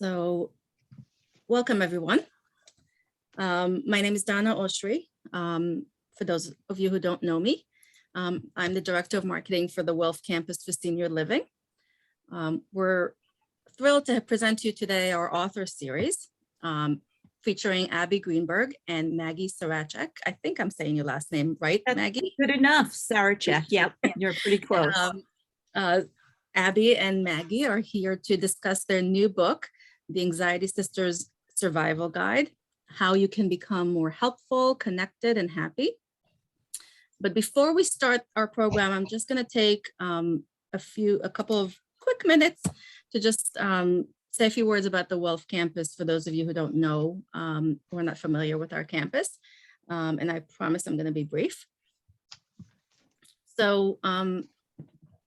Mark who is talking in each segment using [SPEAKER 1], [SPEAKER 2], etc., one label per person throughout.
[SPEAKER 1] So welcome everyone. My name is Donna Oshri. For those of you who don't know me, I'm the Director of Marketing for the Wilf Campus for Senior Living. We're thrilled to present to you today our author series featuring Abbe Greenberg and Maggie Sarachek. I think I'm saying your last name right, Maggie?
[SPEAKER 2] Good enough, Sarachek. Yep, you're pretty close.
[SPEAKER 1] Abbe and Maggie are here to discuss their new book, The Anxiety Sisters Survival Guide, How You Can Become More Helpful, Connected, and Happy. But before we start our program, I'm just going to take a couple of quick minutes to just say a few words about the Wilf campus for those of you who don't know or are not familiar with our campus. And I promise I'm going to be brief. So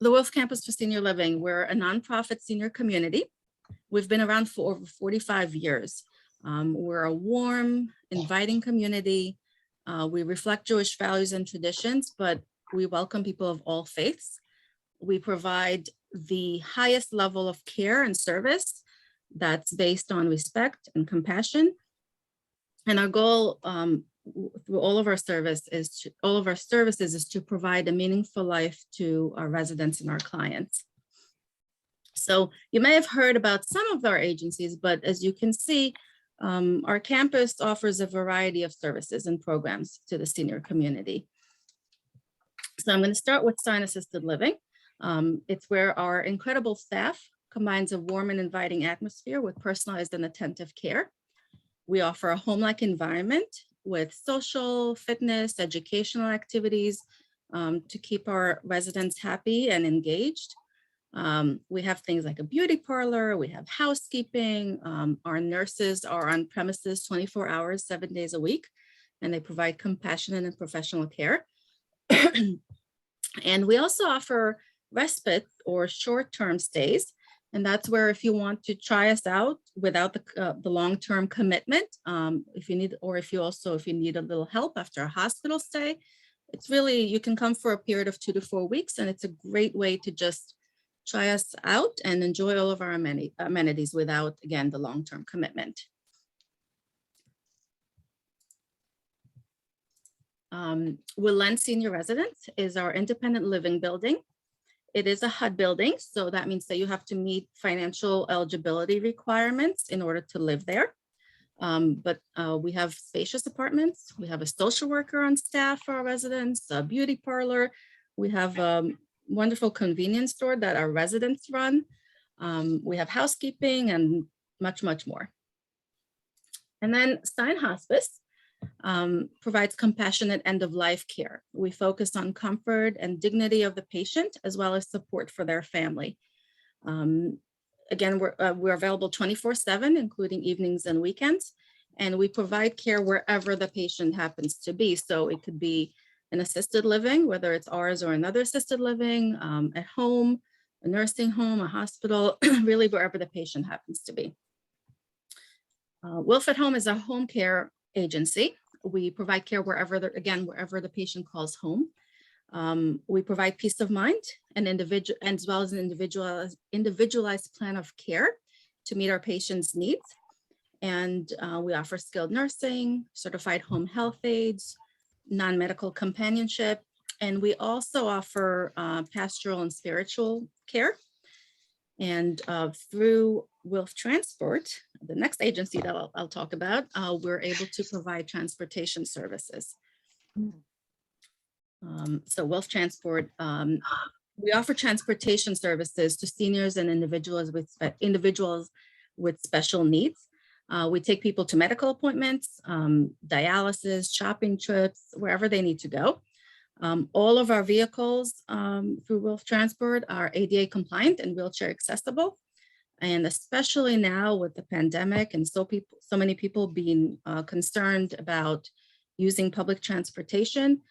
[SPEAKER 1] the Wilf Campus for Senior Living, we're a nonprofit senior community. We've been around for over 45 years. We're a warm, inviting community. We reflect Jewish values and traditions, but we welcome people of all faiths. We provide the highest level of care and service that's based on respect and compassion. And our goal through all of our services is to provide a meaningful life to our residents and our clients. So you may have heard about some of our agencies, but as you can see, our campus offers a variety of services and programs to the senior community. So I'm going to start with Sign Assisted Living. It's where our incredible staff combines a warm and inviting atmosphere with personalized and attentive care. We offer a home-like environment with social, fitness, educational activities to keep our residents happy and engaged. We have things like a beauty parlor, we have housekeeping, our nurses are on premises 24 hours, 7 days a week, and they provide compassionate and professional care. And we also offer respite or short-term stays. And that's where if you want to try us out without the long-term commitment, if you need a little help after a hospital stay, it's really, you can come for a period of 2 to 4 weeks, and it's a great way to just try us out and enjoy all of our amenities without, again, the long-term commitment. Willen Senior Residence is our independent living building. It is a HUD building, so that means that you have to meet financial eligibility requirements in order to live there. But we have spacious apartments. We have a social worker on staff for our residents, a beauty parlor. We have a wonderful convenience store that our residents run. We have housekeeping and much, much more. And then Stein Hospice provides compassionate end-of-life care. We focus on comfort and dignity of the patient, as well as support for their family. Again, we're available 24/7, including evenings and weekends, and we provide care wherever the patient happens to be. So it could be an assisted living, whether it's ours or another assisted living, at home, a nursing home, a hospital, really wherever the patient happens to be. Wilf at Home is a home care agency. We provide care wherever the patient calls home. We provide peace of mind and as well as an individualized plan of care to meet our patients' needs. And we offer skilled nursing, certified home health aides, non-medical companionship, and we also offer pastoral and spiritual care. And through Wilf Transport, the next agency that I'll talk about, we're able to provide transportation services. So Wilf Transport, we offer transportation services to seniors and individuals with special needs. We take people to medical appointments, dialysis, shopping trips, wherever they need to go. All of our vehicles through Wilf Transport are ADA compliant and wheelchair accessible. And especially now with the pandemic and so many people being concerned about using public transportation,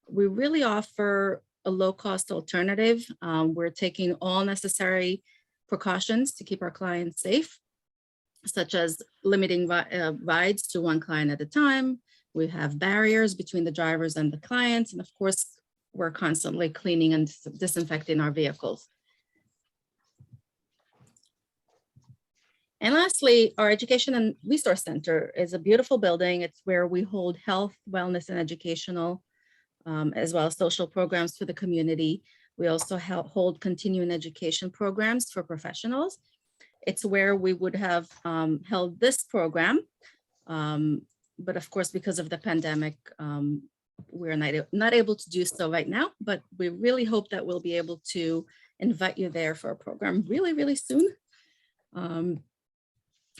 [SPEAKER 1] we really offer a low-cost alternative. We're taking all necessary precautions to keep our clients safe, such as limiting rides to one client at a time. We have barriers between the drivers and the clients. And of course, we're constantly cleaning and disinfecting our vehicles. And lastly, our Education and Resource Center is a beautiful building. It's where we hold health, wellness, and educational, as well as social programs for the community. We also hold continuing education programs for professionals. It's where we would have held this program. But of course, because of the pandemic, we're not able to do so right now, but we really hope that we'll be able to invite you there for a program really, really soon.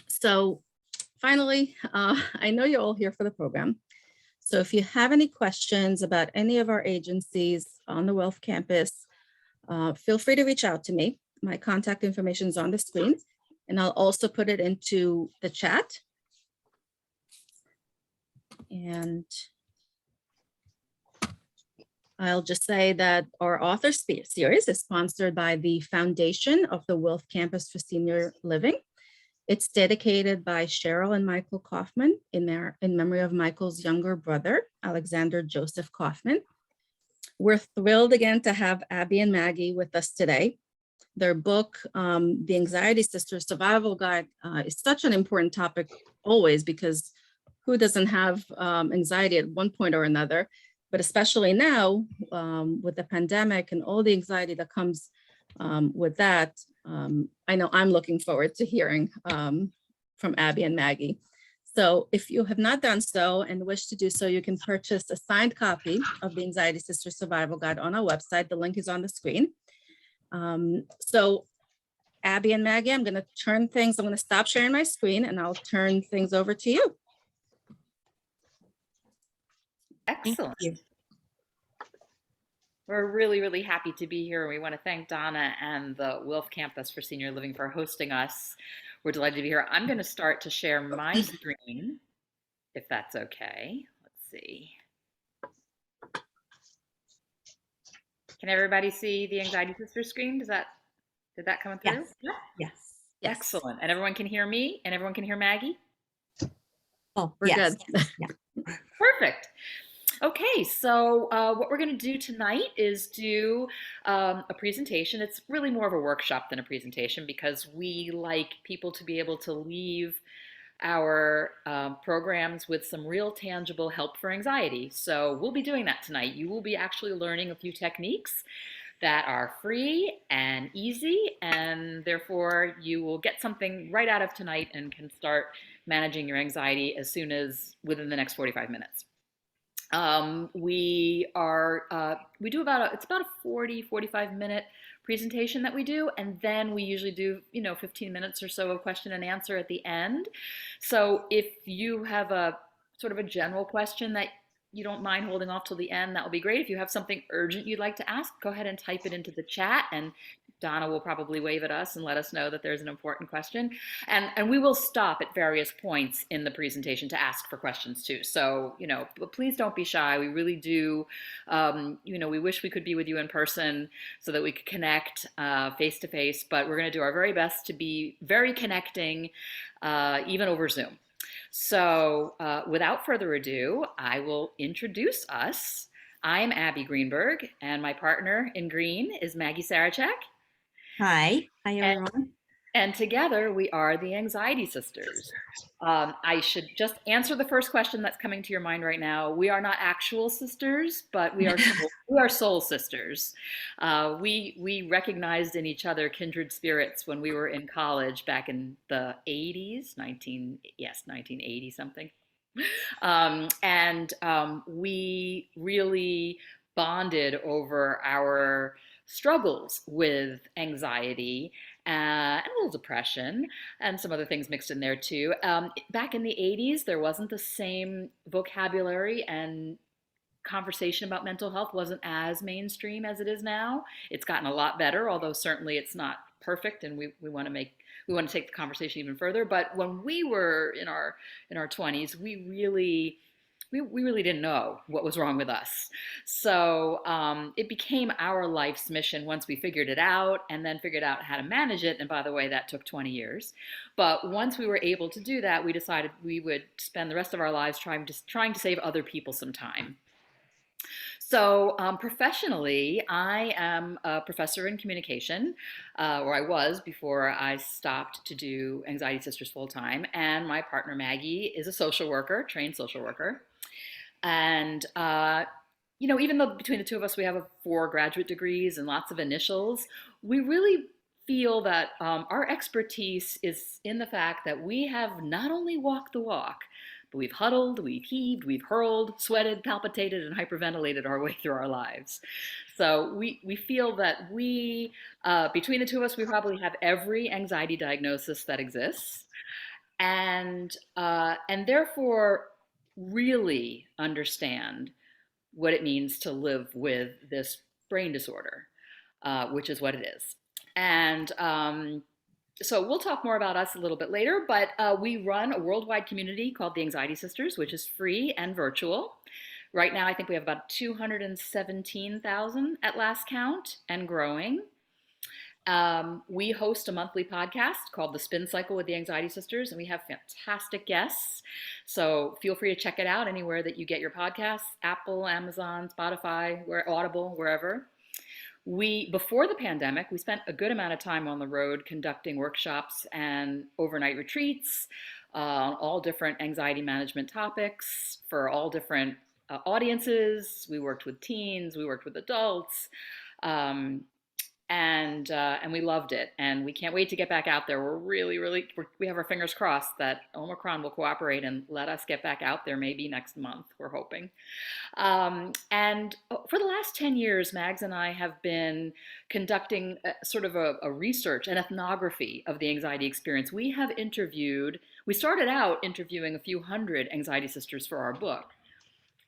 [SPEAKER 1] So finally, I know you're all here for the program. So if you have any questions about any of our agencies on the Wilf campus, feel free to reach out to me. My contact information is on the screen, and I'll also put it into the chat. And I'll just say that our author series is sponsored by the Foundation of the Wilf Campus for Senior Living. It's dedicated by Cheryl and Michael Kaufman in memory of Michael's younger brother, Alexander Joseph Kaufman. We're thrilled again to have Abbe and Maggie with us today. Their book, The Anxiety Sisters Survival Guide, is such an important topic always, because who doesn't have anxiety at one point or another? But especially now with the pandemic and all the anxiety that comes with that, I know I'm looking forward to hearing from Abbe and Maggie. So if you have not done so and wish to do so, you can purchase a signed copy of the Anxiety Sisters Survival Guide on our website. The link is on the screen. So Abbe and Maggie, I'm going to stop sharing my screen and I'll turn things over to you.
[SPEAKER 3] Excellent. We're really, really happy to be here. We want to thank Donna and the Wilf Campus for Senior Living for hosting us. We're delighted to be here. I'm going to start to share my screen, if that's okay. Let's see. Can everybody see the Anxiety Sisters screen? Did that come through?
[SPEAKER 2] Yes.
[SPEAKER 3] Yeah.
[SPEAKER 2] Yes.
[SPEAKER 3] Excellent. And everyone can hear me and everyone can hear Maggie?
[SPEAKER 2] Oh,
[SPEAKER 1] We're
[SPEAKER 2] yes.
[SPEAKER 1] good.
[SPEAKER 2] Yeah.
[SPEAKER 3] Perfect. Okay, so what we're going to do tonight is do a presentation. It's really more of a workshop than a presentation, because we like people to be able to leave our programs with some real tangible help for anxiety. So we'll be doing that tonight. You will be actually learning a few techniques that are free and easy, and therefore you will get something right out of tonight and can start managing your anxiety as soon as within the next 45 minutes. We do it's about a 45 minute presentation that we do. And then we usually do, 15 minutes or so of question and answer at the end. So if you have a sort of a general question that you don't mind holding off till the end, that would be great. If you have something urgent you'd like to ask, go ahead and type it into the chat, and Donna will probably wave at us and let us know that there's an important question. And we will stop at various points in the presentation to ask for questions too. So, but please don't be shy. We really do, we wish we could be with you in person so that we could connect face to face, but we're going to do our very best to be very connecting, even over Zoom. So without further ado, I will introduce us. I'm Abbe Greenberg, and my partner in green is Maggie Sarachek.
[SPEAKER 2] Hi. Hi, everyone.
[SPEAKER 3] And together we are the Anxiety Sisters. I should just answer the first question that's coming to your mind right now. We are not actual sisters, but we are soul sisters. We recognized in each other kindred spirits when we were in college back in the 80s, 1980 something. We really bonded over our struggles with anxiety and a little depression and some other things mixed in there too. Back in the 80s, there wasn't the same vocabulary, and conversation about mental health wasn't as mainstream as it is now. It's gotten a lot better, although certainly it's not perfect, and we want to take the conversation even further. But when we were in our 20s, we really didn't know what was wrong with us. So it became our life's mission once we figured it out, and then figured out how to manage it. And by the way, that took 20 years. But once we were able to do that, we decided we would spend the rest of our lives trying to save other people some time. So, professionally, I am a professor in communication, or I was before I stopped to do Anxiety Sisters full time. And my partner, Maggie, is a social worker, trained social worker. And, even though between the two of us we have 4 graduate degrees and lots of initials, we really feel that our expertise is in the fact that we have not only walked the walk, but we've huddled, we've heaved, we've hurled, sweated, palpitated, and hyperventilated our way through our lives. So we feel that between the two of us, we probably have every anxiety diagnosis that exists, and therefore really understand what it means to live with this brain disorder, which is what it is. And so we'll talk more about us a little bit later, but we run a worldwide community called the Anxiety Sisters, which is free and virtual. Right now, I think we have about 217,000 at last count and growing. We host a monthly podcast called The Spin Cycle with the Anxiety Sisters, and we have fantastic guests. So feel free to check it out anywhere that you get your podcasts, Apple, Amazon, Spotify, Audible, wherever. Before the pandemic, we spent a good amount of time on the road conducting workshops and overnight retreats on all different anxiety management topics for all different audiences. We worked with teens, we worked with adults, and we loved it. And we can't wait to get back out there. We have our fingers crossed that Omicron will cooperate and let us get back out there maybe next month, we're hoping. And for the last 10 years, Mags and I have been conducting sort of a research, an ethnography of the anxiety experience. We started out interviewing a few hundred anxiety sisters for our book.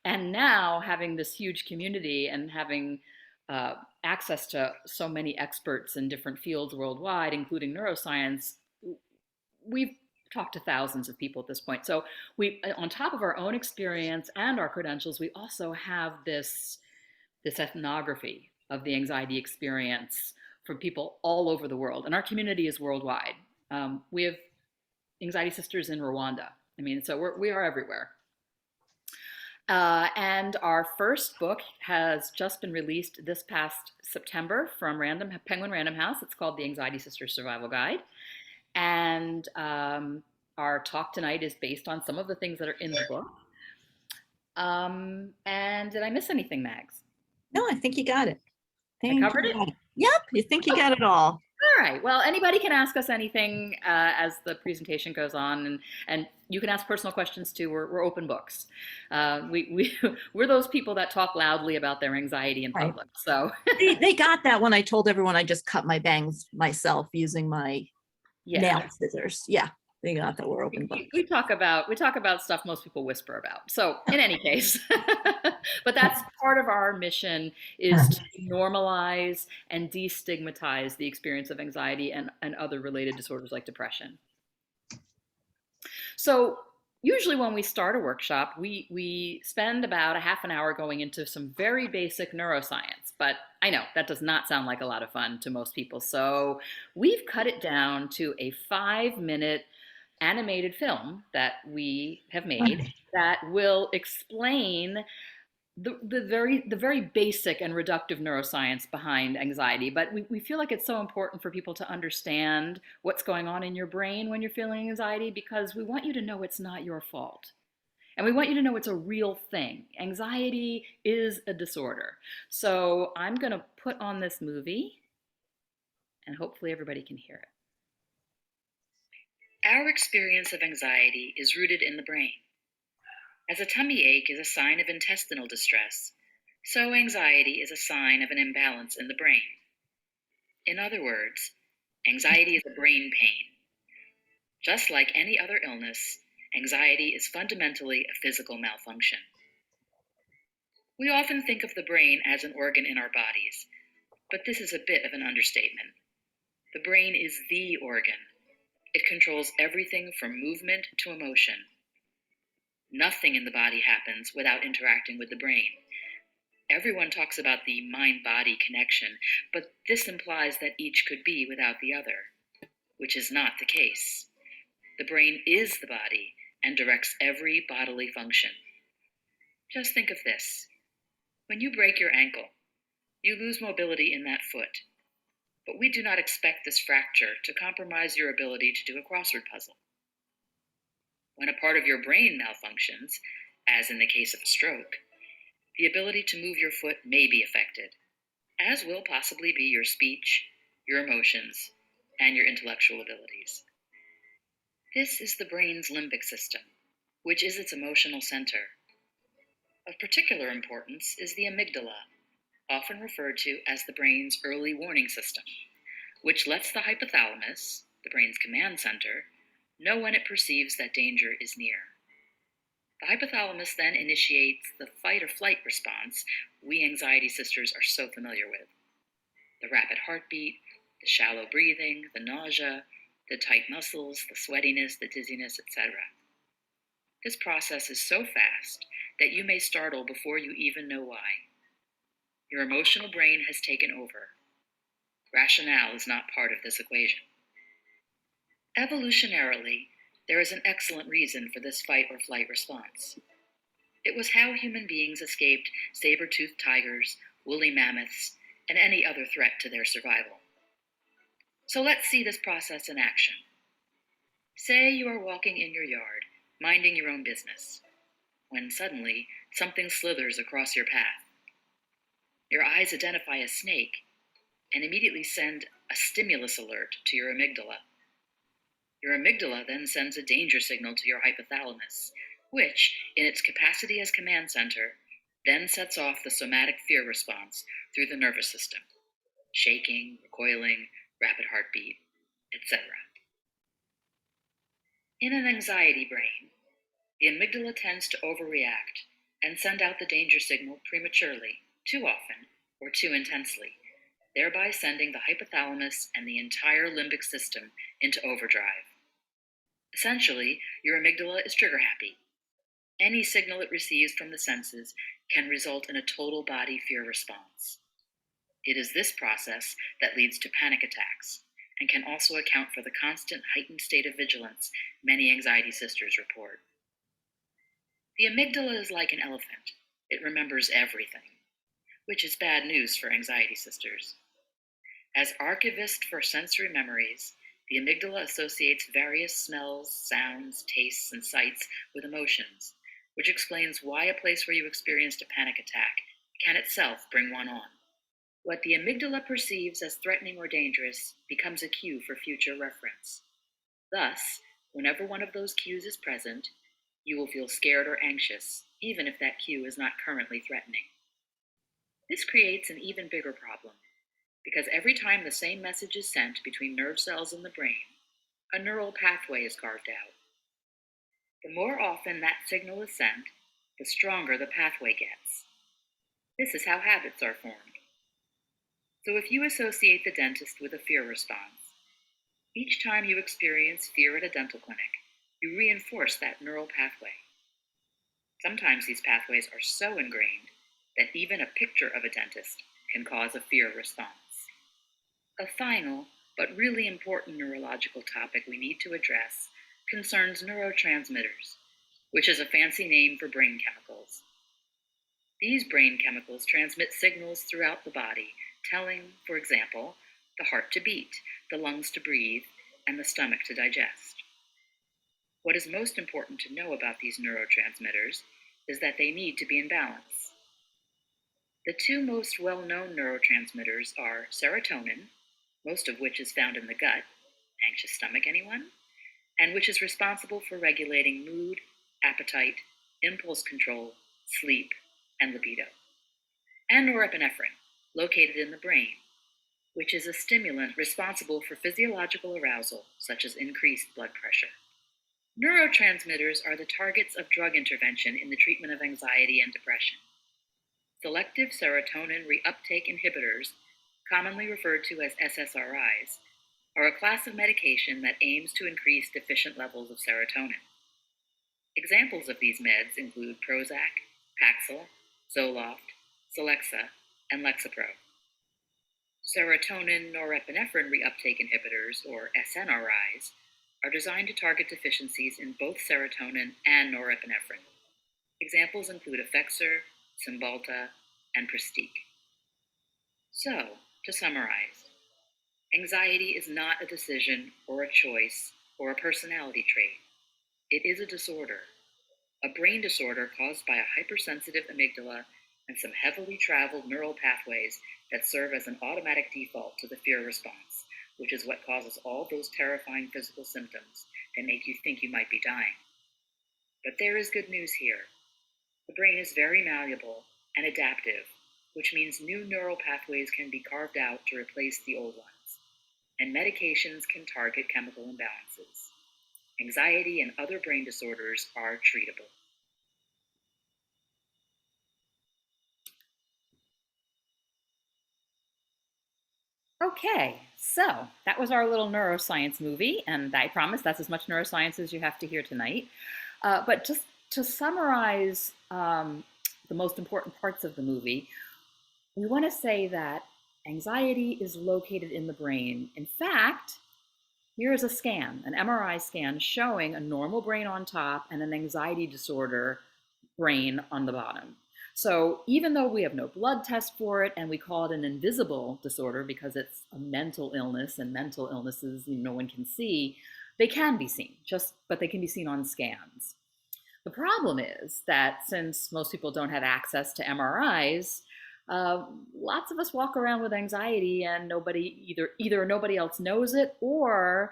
[SPEAKER 3] And now having this huge community and having access to so many experts in different fields worldwide, including neuroscience, we've talked to thousands of people at this point. So on top of our own experience and our credentials, we also have this ethnography of the anxiety experience for people all over the world. And our community is worldwide. We have Anxiety Sisters in Rwanda. So we are everywhere. And our first book has just been released this past September from Penguin Random House. It's called The Anxiety Sisters Survival Guide. And our talk tonight is based on some of the things that are in the book. And did I miss anything, Mags?
[SPEAKER 2] No, I think you got it.
[SPEAKER 3] I covered it?
[SPEAKER 2] Yep, you think you got it all.
[SPEAKER 3] All right. Well, anybody can ask us anything as the presentation goes on, and you can ask personal questions too. We're open books. We're those people that talk loudly about their anxiety in public. Right. So
[SPEAKER 2] they got that when I told everyone I just cut my bangs myself using my nail scissors. Yeah, they got that. We're open books.
[SPEAKER 3] We talk about stuff most people whisper about. So in any case, but that's part of our mission, is to normalize and destigmatize the experience of anxiety and other related disorders like depression. So usually when we start a workshop, we spend about a half an hour going into some very basic neuroscience, but I know that does not sound like a lot of fun to most people. So we've cut it down to a 5-minute animated film that we have made that will explain the very basic and reductive neuroscience behind anxiety. But we feel like it's so important for people to understand what's going on in your brain when you're feeling anxiety, because we want you to know it's not your fault. And we want you to know it's a real thing. Anxiety is a disorder. So I'm going to put on this movie, and hopefully everybody can hear it. Our experience of anxiety is rooted in the brain. As a tummy ache is a sign of intestinal distress, so anxiety is a sign of an imbalance in the brain. In other words, anxiety is a brain pain. Just like any other illness, anxiety is fundamentally a physical malfunction. We often think of the brain as an organ in our bodies, but this is a bit of an understatement. The brain is the organ. It controls everything from movement to emotion. Nothing in the body happens without interacting with the brain. Everyone talks about the mind-body connection, but this implies that each could be without the other, which is not the case. The brain is the body and directs every bodily function. Just think of this.
[SPEAKER 4] When you break your ankle, you lose mobility in that foot, but we do not expect this fracture to compromise your ability to do a crossword puzzle. When a part of your brain malfunctions, as in the case of a stroke, the ability to move your foot may be affected, as will possibly be your speech, your emotions, and your intellectual abilities. This is the brain's limbic system, which is its emotional center. Of particular importance is the amygdala, often referred to as the brain's early warning system, which lets the hypothalamus, the brain's command center, know when it perceives that danger is near. The hypothalamus then initiates the fight or flight response we anxiety sisters are so familiar with. The rapid heartbeat, the shallow breathing, the nausea, the tight muscles, the sweatiness, the dizziness, etc. This process is so fast that you may startle before you even know why. Your emotional brain has taken over. Rationale is not part of this equation. Evolutionarily, there is an excellent reason for this fight or flight response. It was how human beings escaped saber-toothed tigers, woolly mammoths, and any other threat to their survival. So let's see this process in action. Say you are walking in your yard, minding your own business, when suddenly something slithers across your path. Your eyes identify a snake and immediately send a stimulus alert to your amygdala. Your amygdala then sends a danger signal to your hypothalamus, which, in its capacity as command center, then sets off the somatic fear response through the nervous system, shaking, recoiling, rapid heartbeat, etc. In an anxiety brain, the amygdala tends to overreact and send out the danger signal prematurely, too often, or too intensely, thereby sending the hypothalamus and the entire limbic system into overdrive. Essentially, your amygdala is trigger happy. Any signal it receives from the senses can result in a total body fear response. It is this process that leads to panic attacks and can also account for the constant heightened state of vigilance many anxiety sisters report. The amygdala is like an elephant. It remembers everything, which is bad news for anxiety sisters. As archivist for sensory memories, the amygdala associates various smells, sounds, tastes, and sights with emotions, which explains why a place where you experienced a panic attack can itself bring one on. What the amygdala perceives as threatening or dangerous becomes a cue for future reference. Thus, whenever one of those cues is present, you will feel scared or anxious, even if that cue is not currently threatening. This creates an even bigger problem, because every time the same message is sent between nerve cells in the brain, a neural pathway is carved out. The more often that signal is sent, the stronger the pathway gets. This is how habits are formed. So if you associate the dentist with a fear response, each time you experience fear at a dental clinic, you reinforce that neural pathway. Sometimes these pathways are so ingrained that even a picture of a dentist can cause a fear response. A final, but really important neurological topic we need to address concerns neurotransmitters, which is a fancy name for brain chemicals. These brain chemicals transmit signals throughout the body, telling, for example, the heart to beat, the lungs to breathe, and the stomach to digest. What is most important to know about these neurotransmitters is that they need to be in balance. The two most well-known neurotransmitters are serotonin, most of which is found in the gut, anxious stomach anyone, and which is responsible for regulating mood, appetite, impulse control, sleep, and libido, and norepinephrine, located in the brain, which is a stimulant responsible for physiological arousal, such as increased blood pressure. Neurotransmitters are the targets of drug intervention in the treatment of anxiety and depression. Selective serotonin reuptake inhibitors, commonly referred to as SSRIs, are a class of medication that aims to increase deficient levels of serotonin. Examples of these meds include Prozac, Paxil, Zoloft, Celexa, and Lexapro. Serotonin norepinephrine reuptake inhibitors, or SNRIs, are designed to target deficiencies in both serotonin and norepinephrine. Examples include Effexor, Cymbalta, and prestige. So, to summarize, anxiety is not a decision or a choice or a personality trait. It is a disorder, a brain disorder caused by a hypersensitive amygdala and some heavily traveled neural pathways that serve as an automatic default to the fear response, which is what causes all those terrifying physical symptoms that make you think you might be dying. But there is good news here. The brain is very malleable and adaptive, which means new neural pathways can be carved out to replace the old ones, and medications can target chemical imbalances. Anxiety and other brain disorders are treatable.
[SPEAKER 3] Okay, so that was our little neuroscience movie, and I promise that's as much neuroscience as you have to hear tonight. But just to summarize the most important parts of the movie, we want to say that anxiety is located in the brain. In fact, here is a scan, an MRI scan showing a normal brain on top and an anxiety disorder brain on the bottom. So even though we have no blood test for it and we call it an invisible disorder because it's a mental illness and mental illnesses no one can see, they can be seen, but they can be seen on scans. The problem is that since most people don't have access to MRIs, lots of us walk around with anxiety and either nobody else knows it, or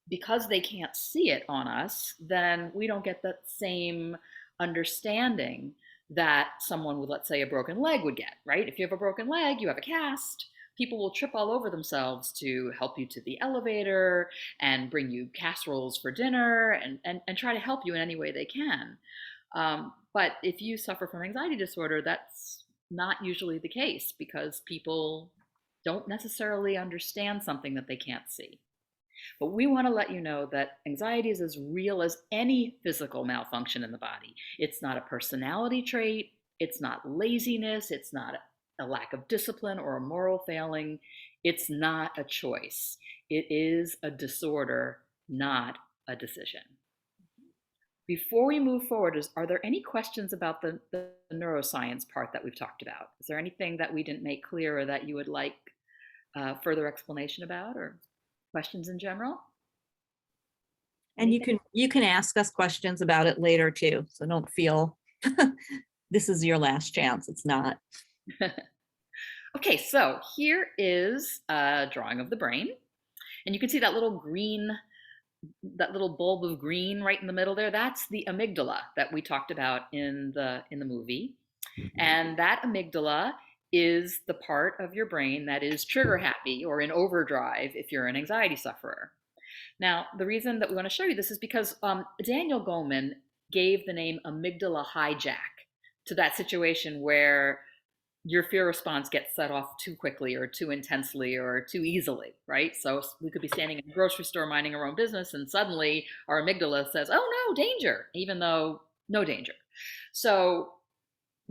[SPEAKER 3] because they can't see it on us, then we don't get the same understanding that someone with, let's say, a broken leg would get, right? If you have a broken leg, you have a cast, people will trip all over themselves to help you to the elevator and bring you casseroles for dinner and try to help you in any way they can. But if you suffer from anxiety disorder, that's not usually the case because people don't necessarily understand something that they can't see. But we want to let you know that anxiety is as real as any physical malfunction in the body. It's not a personality trait. It's not laziness. It's not a lack of discipline or a moral failing. It's not a choice. It is a disorder, not a decision. Before we move forward, are there any questions about the neuroscience part that we've talked about? Is there anything that we didn't make clear or that you would like further explanation about, or questions in general?
[SPEAKER 2] And you can ask us questions about it later too. So don't feel this is your last chance. It's not.
[SPEAKER 3] Okay, so here is a drawing of the brain. And you can see that little bulb of green right in the middle there. That's the amygdala that we talked about in the movie. And that amygdala is the part of your brain that is trigger happy or in overdrive if you're an anxiety sufferer. Now, the reason that we want to show you this is because Daniel Goleman gave the name amygdala hijack to that situation where your fear response gets set off too quickly or too intensely or too easily, right? So we could be standing in a grocery store minding our own business and suddenly our amygdala says, oh no, danger, even though no danger. So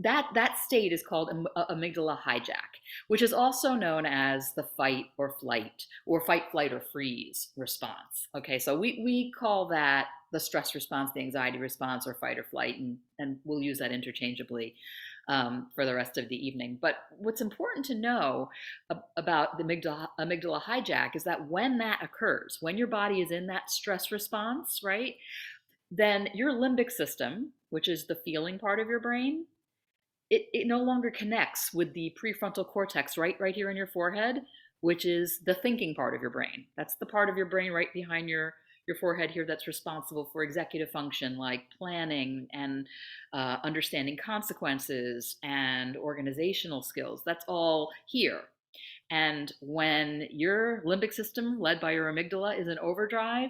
[SPEAKER 3] that state is called amygdala hijack, which is also known as the fight, flight, or freeze response. Okay, so we call that the stress response, the anxiety response, or fight or flight, and we'll use that interchangeably for the rest of the evening. But what's important to know about the amygdala hijack is that when that occurs, when your body is in that stress response, right, then your limbic system, which is the feeling part of your brain, it no longer connects with the prefrontal cortex right here in your forehead, which is the thinking part of your brain. That's the part of your brain right behind your forehead here that's responsible for executive function like planning and understanding consequences and organizational skills. That's all here. And when your limbic system, led by your amygdala, is in overdrive,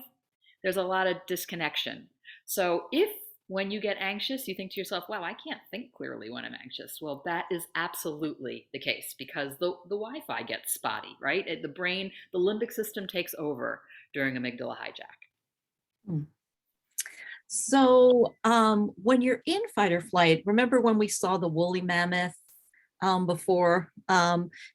[SPEAKER 3] there's a lot of disconnection. So if when you get anxious, you think to yourself, wow, I can't think clearly when I'm anxious. Well, that is absolutely the case because the Wi-Fi gets spotty, right? The brain, the limbic system takes over during amygdala hijack.
[SPEAKER 2] So when you're in fight or flight, remember when we saw the woolly mammoth before?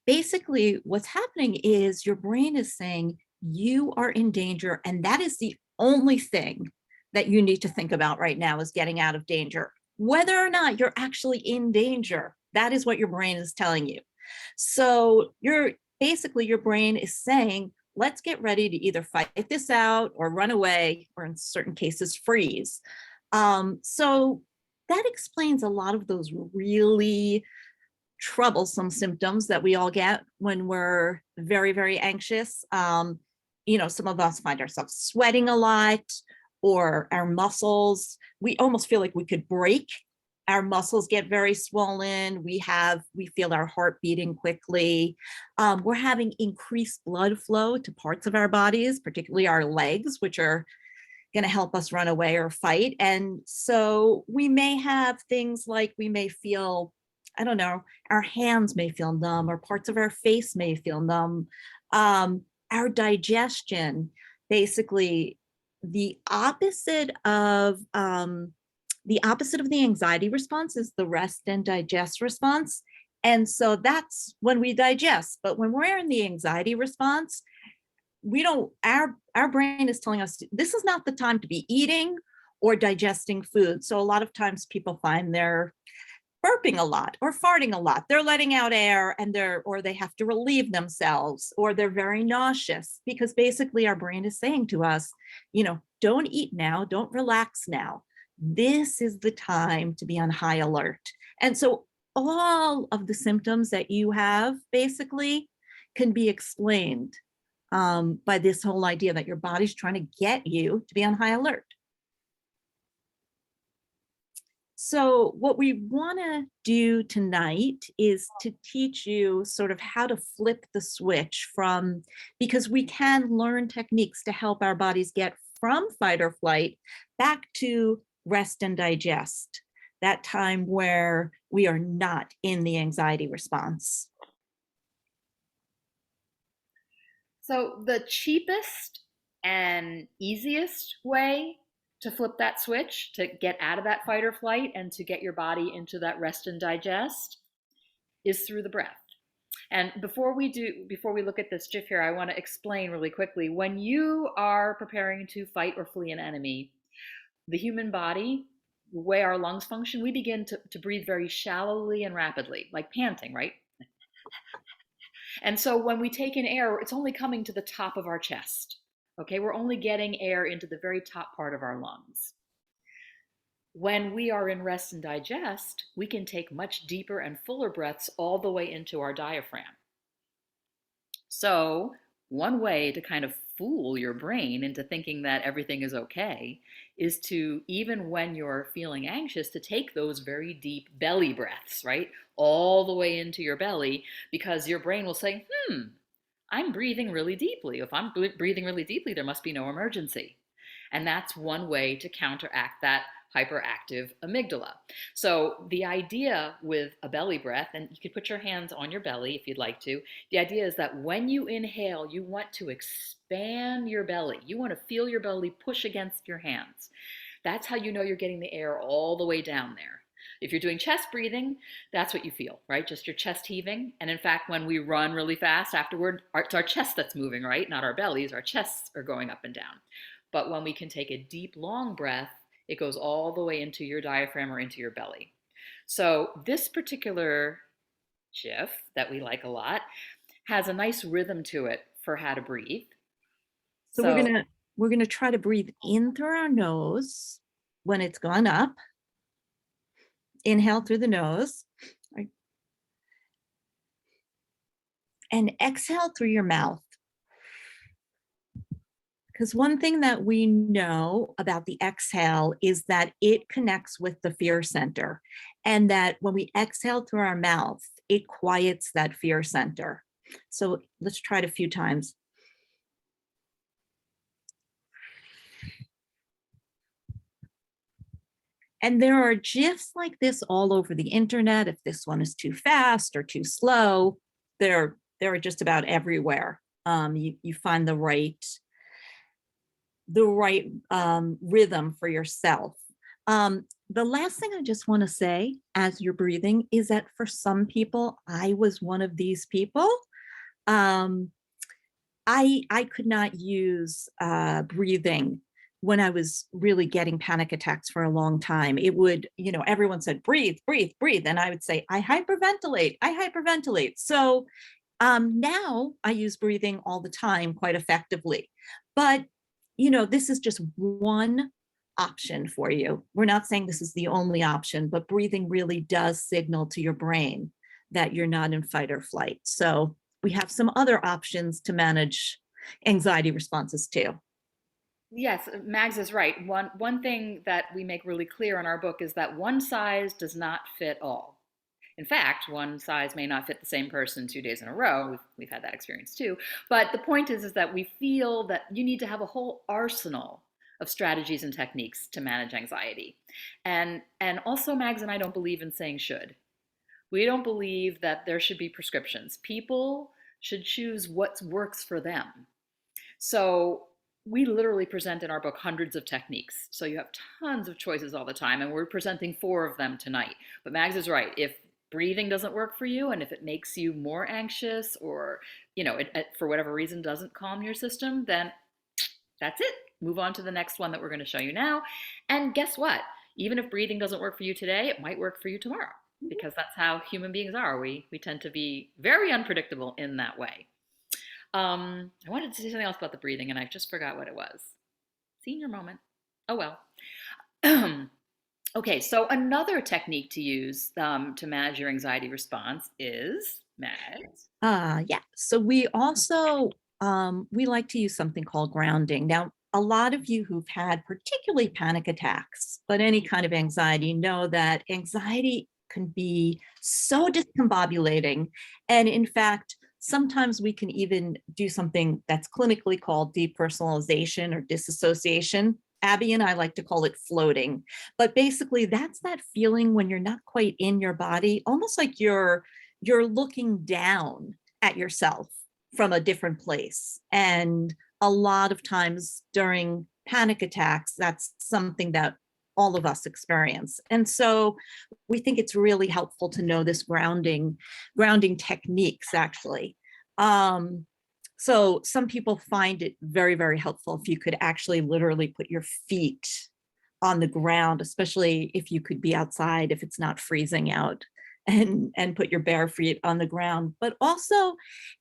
[SPEAKER 2] Basically, what's happening is your brain is saying you are in danger, and that is the only thing that you need to think about right now is getting out of danger. Whether or not you're actually in danger That is what your brain is telling you. So basically your brain is saying, let's get ready to either fight this out or run away, or in certain cases, freeze. So that explains a lot of those really troublesome symptoms that we all get when we're very, very anxious. Some of us find ourselves sweating a lot, or our muscles, we almost feel like we could break. Our muscles get very swollen. We feel our heart beating quickly. We're having increased blood flow to parts of our bodies, particularly our legs, which are going to help us run away or fight. And so we may have things like we may feel, I don't know, our hands may feel numb, or parts of our face may feel numb. Our digestion, basically the opposite of the anxiety response is the rest and digest response. And so that's when we digest. But when we're in the anxiety response, our brain is telling us this is not the time to be eating or digesting food. So a lot of times people find they're burping a lot or farting a lot. They're letting out air, or they have to relieve themselves, or they're very nauseous, because basically our brain is saying to us, don't eat now, don't relax now. This is the time to be on high alert. And so all of the symptoms that you have basically can be explained by this whole idea that your body's trying to get you to be on high alert. So what we want to do tonight is to teach you sort of how to flip the switch because we can learn techniques to help our bodies get from fight or flight back to rest and digest, that time where we are not in the anxiety response.
[SPEAKER 3] So the cheapest and easiest way to flip that switch, to get out of that fight or flight and to get your body into that rest and digest, is through the breath. And before we look at this GIF here, I want to explain really quickly. When you are preparing to fight or flee an enemy, the human body, the way our lungs function, we begin to breathe very shallowly and rapidly, like panting, right? And so when we take in air, it's only coming to the top of our chest. Okay, we're only getting air into the very top part of our lungs. When we are in rest and digest, we can take much deeper and fuller breaths all the way into our diaphragm. So one way to kind of fool your brain into thinking that everything is okay is to, even when you're feeling anxious, to take those very deep belly breaths, right? All the way into your belly, because your brain will say, I'm breathing really deeply. If I'm breathing really deeply, there must be no emergency. And that's one way to counteract that hyperactive amygdala. So the idea with a belly breath, and you could put your hands on your belly if you'd like to, the idea is that when you inhale, you want to expand your belly. You want to feel your belly push against your hands. That's how you know you're getting the air all the way down there. If you're doing chest breathing, that's what you feel, right? Just your chest heaving. And in fact, when we run really fast afterward, it's our chest that's moving, right? Not our bellies. Our chests are going up and down. But when we can take a deep, long breath, it goes all the way into your diaphragm or into your belly. So this particular GIF that we like a lot has a nice rhythm to it for how to breathe.
[SPEAKER 2] So we're gonna try to breathe in through our nose when it's gone up. Inhale through the nose, right? And exhale through your mouth. Because one thing that we know about the exhale is that it connects with the fear center, and that when we exhale through our mouth, it quiets that fear center. So let's try it a few times. And there are GIFs like this all over the internet. If this one is too fast or too slow, they're just about everywhere. You find the right rhythm for yourself. The last thing I just want to say as you're breathing is that for some people, I was one of these people. I could not use breathing when I was really getting panic attacks for a long time, it would, everyone said, breathe, breathe, breathe. And I would say, I hyperventilate, I hyperventilate. So now I use breathing all the time quite effectively. But, this is just one option for you. We're not saying this is the only option, but breathing really does signal to your brain that you're not in fight or flight. So we have some other options to manage anxiety responses too.
[SPEAKER 3] Yes, Mags is right. One thing that we make really clear in our book is that one size does not fit all. In fact, one size may not fit the same person 2 days in a row. We've had that experience too. But the point is that we feel that you need to have a whole arsenal of strategies and techniques to manage anxiety. And also, Mags and I don't believe in saying should. We don't believe that there should be prescriptions. People should choose what works for them. So we literally present in our book hundreds of techniques. So you have tons of choices all the time, and we're presenting 4 of them tonight. But Mags is right. If breathing doesn't work for you, and if it makes you more anxious, or it for whatever reason doesn't calm your system, then that's it. Move on to the next one that we're going to show you now. And guess what? Even if breathing doesn't work for you today, it might work for you tomorrow, because that's how human beings are. We tend to be very unpredictable in that way. I wanted to say something else about the breathing, and I just forgot what it was. Senior moment. Oh well. Okay, so another technique to use to manage your anxiety response is, Mags?
[SPEAKER 2] Yeah. So we also we like to use something called grounding. Now, a lot of you who've had particularly panic attacks, but any kind of anxiety, know that anxiety can be so discombobulating, and in fact, sometimes we can even do something that's clinically called depersonalization or disassociation. Abbe and I like to call it floating. But basically, that's that feeling when you're not quite in your body, almost like you're looking down at yourself from a different place. And a lot of times during panic attacks, that's something that all of us experience. And so we think it's really helpful to know this grounding techniques, actually. So some people find it very, very helpful if you could actually literally put your feet on the ground, especially if you could be outside, if it's not freezing out, and put your bare feet on the ground. But also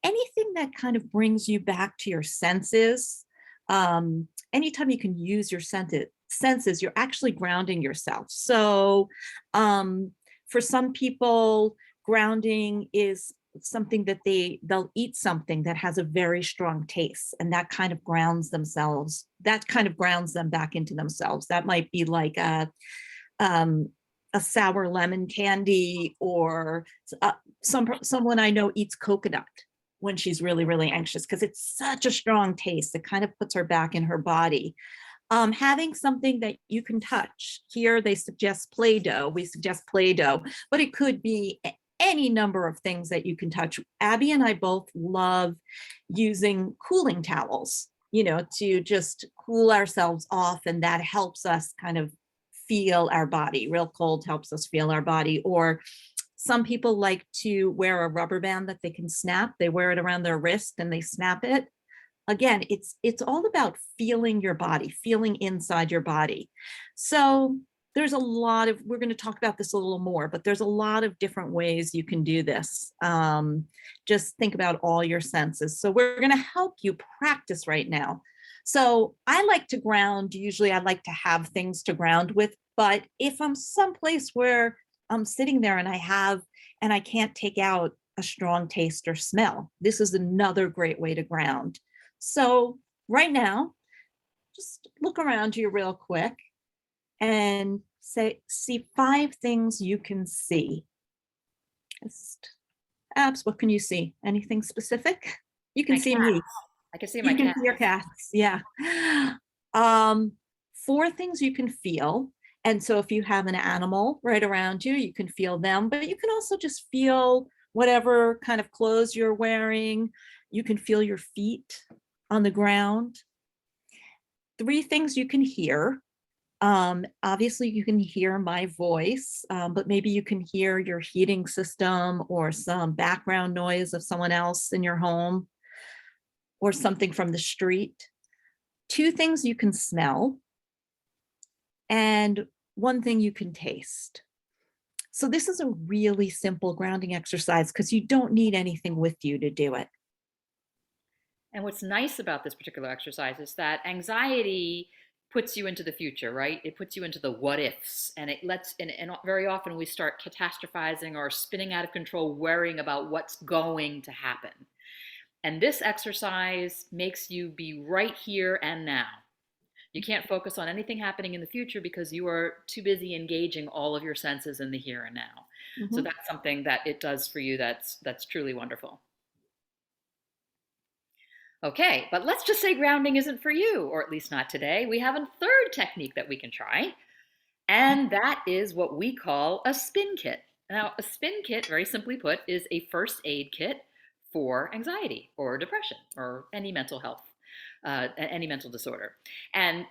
[SPEAKER 2] anything that kind of brings you back to your senses. Anytime you can use your senses, you're actually grounding yourself. So for some people, grounding is something that they'll eat something that has a very strong taste, and that kind of grounds them back into themselves. That might be like a sour lemon candy, or someone I know eats coconut when she's really, really anxious, because it's such a strong taste. It kind of puts her back in her body. Having something that you can touch. Here they suggest Play-Doh. We suggest Play-Doh, but it could be any number of things that you can touch. Abbe and I both love using cooling towels, to just cool ourselves off, and that helps us kind of feel our body. Real cold helps us feel our body. Or some people like to wear a rubber band that they can snap. They wear it around their wrist and they snap it. Again, it's all about feeling your body, feeling inside your body. So there's we're going to talk about this a little more, but there's a lot of different ways you can do this. Just think about all your senses. So we're going to help you practice right now. So I like to ground. Usually I like to have things to ground with, but if I'm someplace where I'm sitting there and I can't take out a strong taste or smell, this is another great way to ground. So right now, just look around you real quick and see 5 things you can see. Abs, what can you see? Anything specific? You can see me.
[SPEAKER 3] I can see my
[SPEAKER 2] You can
[SPEAKER 3] cat.
[SPEAKER 2] see your cats. Yeah. 4 things you can feel. And so if you have an animal right around you, you can feel them, but you can also just feel whatever kind of clothes you're wearing. You can feel your feet on the ground. 3 things you can hear. Obviously you can hear my voice, but maybe you can hear your heating system or some background noise of someone else in your home or something from the street. 2 things you can smell. and one thing you can taste. So this is a really simple grounding exercise because you don't need anything with you to do it.
[SPEAKER 3] And what's nice about this particular exercise is that anxiety puts you into the future, right? It puts you into the what ifs, and and very often we start catastrophizing or spinning out of control, worrying about what's going to happen. And this exercise makes you be right here and now. You can't focus on anything happening in the future because you are too busy engaging all of your senses in the here and now. So
[SPEAKER 2] Mhm.
[SPEAKER 3] that's something that it does for you that's truly wonderful. Okay, but let's just say grounding isn't for you, or at least not today. We have a third technique that we can try, and that is what we call a spin kit. Now, a spin kit, very simply put, is a first aid kit for anxiety or depression or any mental health, any mental disorder. And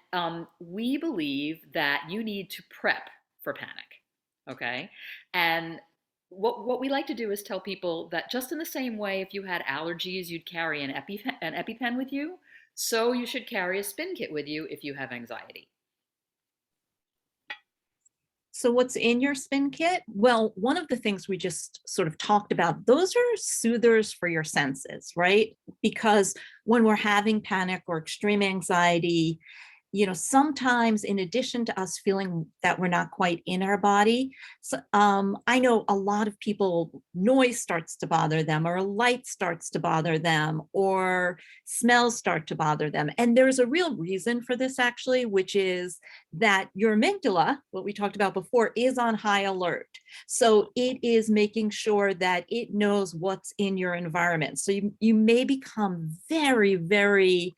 [SPEAKER 3] we believe that you need to prep for panic, okay? And what we like to do is tell people that just in the same way, if you had allergies, you'd carry an EpiPen with you, so you should carry a spin kit with you if you have anxiety.
[SPEAKER 2] So what's in your spin kit? Well, one of the things we just sort of talked about, those are soothers for your senses, right? Because when we're having panic or extreme anxiety, sometimes in addition to us feeling that we're not quite in our body, so, I know a lot of people, noise starts to bother them, or light starts to bother them, or smells start to bother them. And there's a real reason for this, actually, which is that your amygdala, what we talked about before, is on high alert. So it is making sure that it knows what's in your environment. So you may become very, very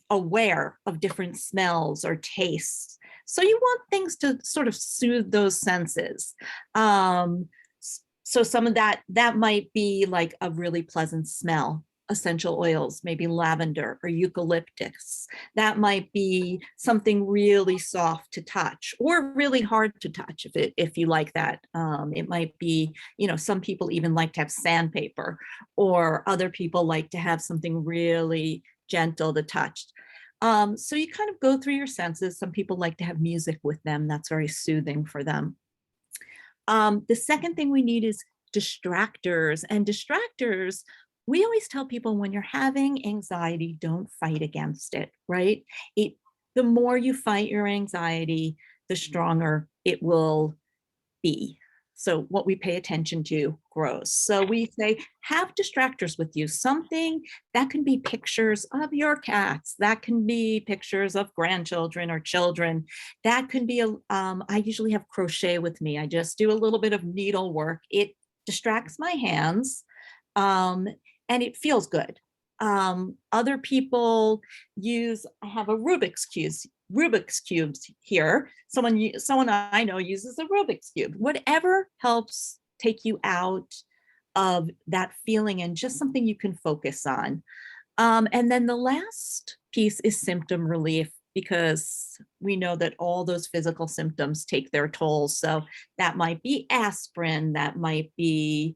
[SPEAKER 2] aware of different smells or tastes. So you want things to sort of soothe those senses. So some of that might be like a really pleasant smell, essential oils, maybe lavender or eucalyptus. That might be something really soft to touch or really hard to touch if you like that. It might be, some people even like to have sandpaper, or other people like to have something really gentle to touch. So you kind of go through your senses. Some people like to have music with them. That's very soothing for them. The second thing we need is distractors. And distractors, we always tell people when you're having anxiety, don't fight against it, right? The more you fight your anxiety, the stronger it will be. So what we pay attention to grows. So we say, have distractors with you. Something that can be pictures of your cats. That can be pictures of grandchildren or children. That can be, I usually have crochet with me. I just do a little bit of needlework. It distracts my hands, and it feels good. Other people I have a Rubik's cubes here. Someone I know uses a Rubik's cube. Whatever helps take you out of that feeling and just something you can focus on. And then the last piece is symptom relief, because we know that all those physical symptoms take their toll. So that might be aspirin, that might be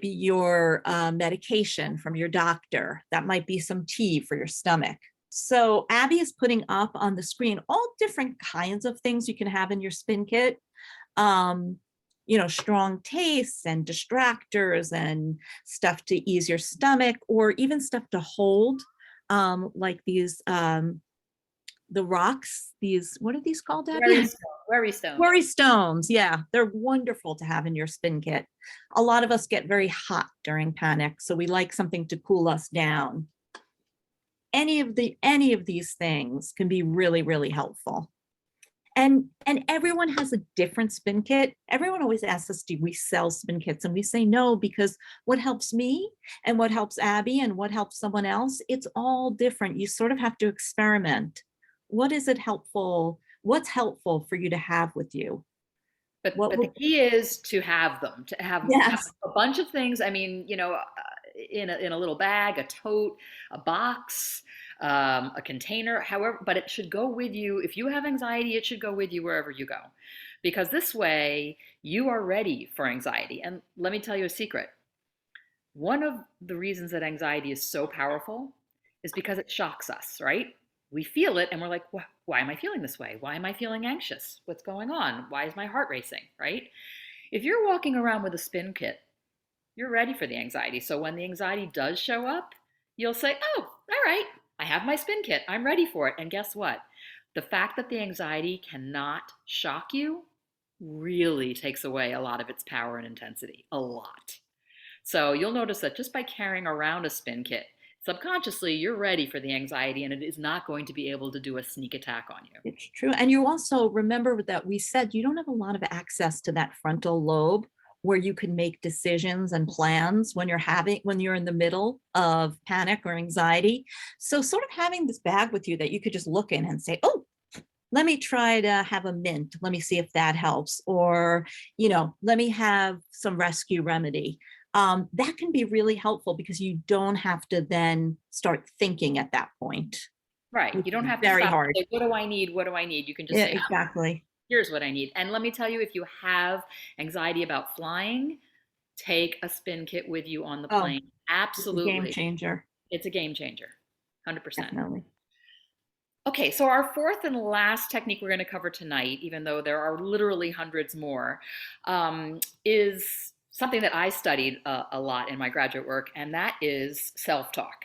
[SPEAKER 2] your medication from your doctor. That might be some tea for your stomach. So Abby is putting up on the screen all different kinds of things you can have in your spin kit. Strong tastes and distractors and stuff to ease your stomach, or even stuff to hold, like these, the rocks, what are these called, Abby?
[SPEAKER 3] Worry stone.
[SPEAKER 2] Worry stones. Yeah, they're wonderful to have in your spin kit. A lot of us get very hot during panic, so we like something to cool us down. Any of these things can be really, really helpful. And everyone has a different spin kit. Everyone always asks us, do we sell spin kits? And we say no, because what helps me and what helps Abby and what helps someone else, it's all different. You sort of have to experiment. What's helpful for you to have with you?
[SPEAKER 3] But the key is to have them,
[SPEAKER 2] Yes.
[SPEAKER 3] a bunch of things. I mean, in a little bag, a tote, a box, a container, however, but it should go with you. If you have anxiety, it should go with you wherever you go, because this way you are ready for anxiety. And let me tell you a secret. One of the reasons that anxiety is so powerful is because it shocks us, right? we feel it and we're like, why am I feeling this way? Why am I feeling anxious? What's going on? Why is my heart racing, right? If you're walking around with a spin kit, you're ready for the anxiety. So when the anxiety does show up, you'll say, oh, all right, I have my spin kit. I'm ready for it. And guess what? The fact that the anxiety cannot shock you really takes away a lot of its power and intensity, a lot. So you'll notice that just by carrying around a spin kit, subconsciously you're ready for the anxiety and it is not going to be able to do a sneak attack on you.
[SPEAKER 2] It's true. And you also remember that we said you don't have a lot of access to that frontal lobe where you can make decisions and plans when you're in the middle of panic or anxiety. So sort of having this bag with you that you could just look in and say, oh, let me try to have a mint. Let me see if that helps. Or, let me have some rescue remedy. That can be really helpful because you don't have to then start thinking at that point.
[SPEAKER 3] Right. You don't have to
[SPEAKER 2] very
[SPEAKER 3] stop
[SPEAKER 2] hard.
[SPEAKER 3] and say, what do I need? What do I need? You can just
[SPEAKER 2] Yeah,
[SPEAKER 3] say,
[SPEAKER 2] exactly.
[SPEAKER 3] here's what I need. And let me tell you, if you have anxiety about flying, take a spin kit with you on the plane. Absolutely.
[SPEAKER 2] Game changer.
[SPEAKER 3] It's a game changer. 100%.
[SPEAKER 2] Definitely.
[SPEAKER 3] Okay, so our fourth and last technique we're going to cover tonight, even though there are literally hundreds more, is something that I studied a lot in my graduate work, and that is self-talk.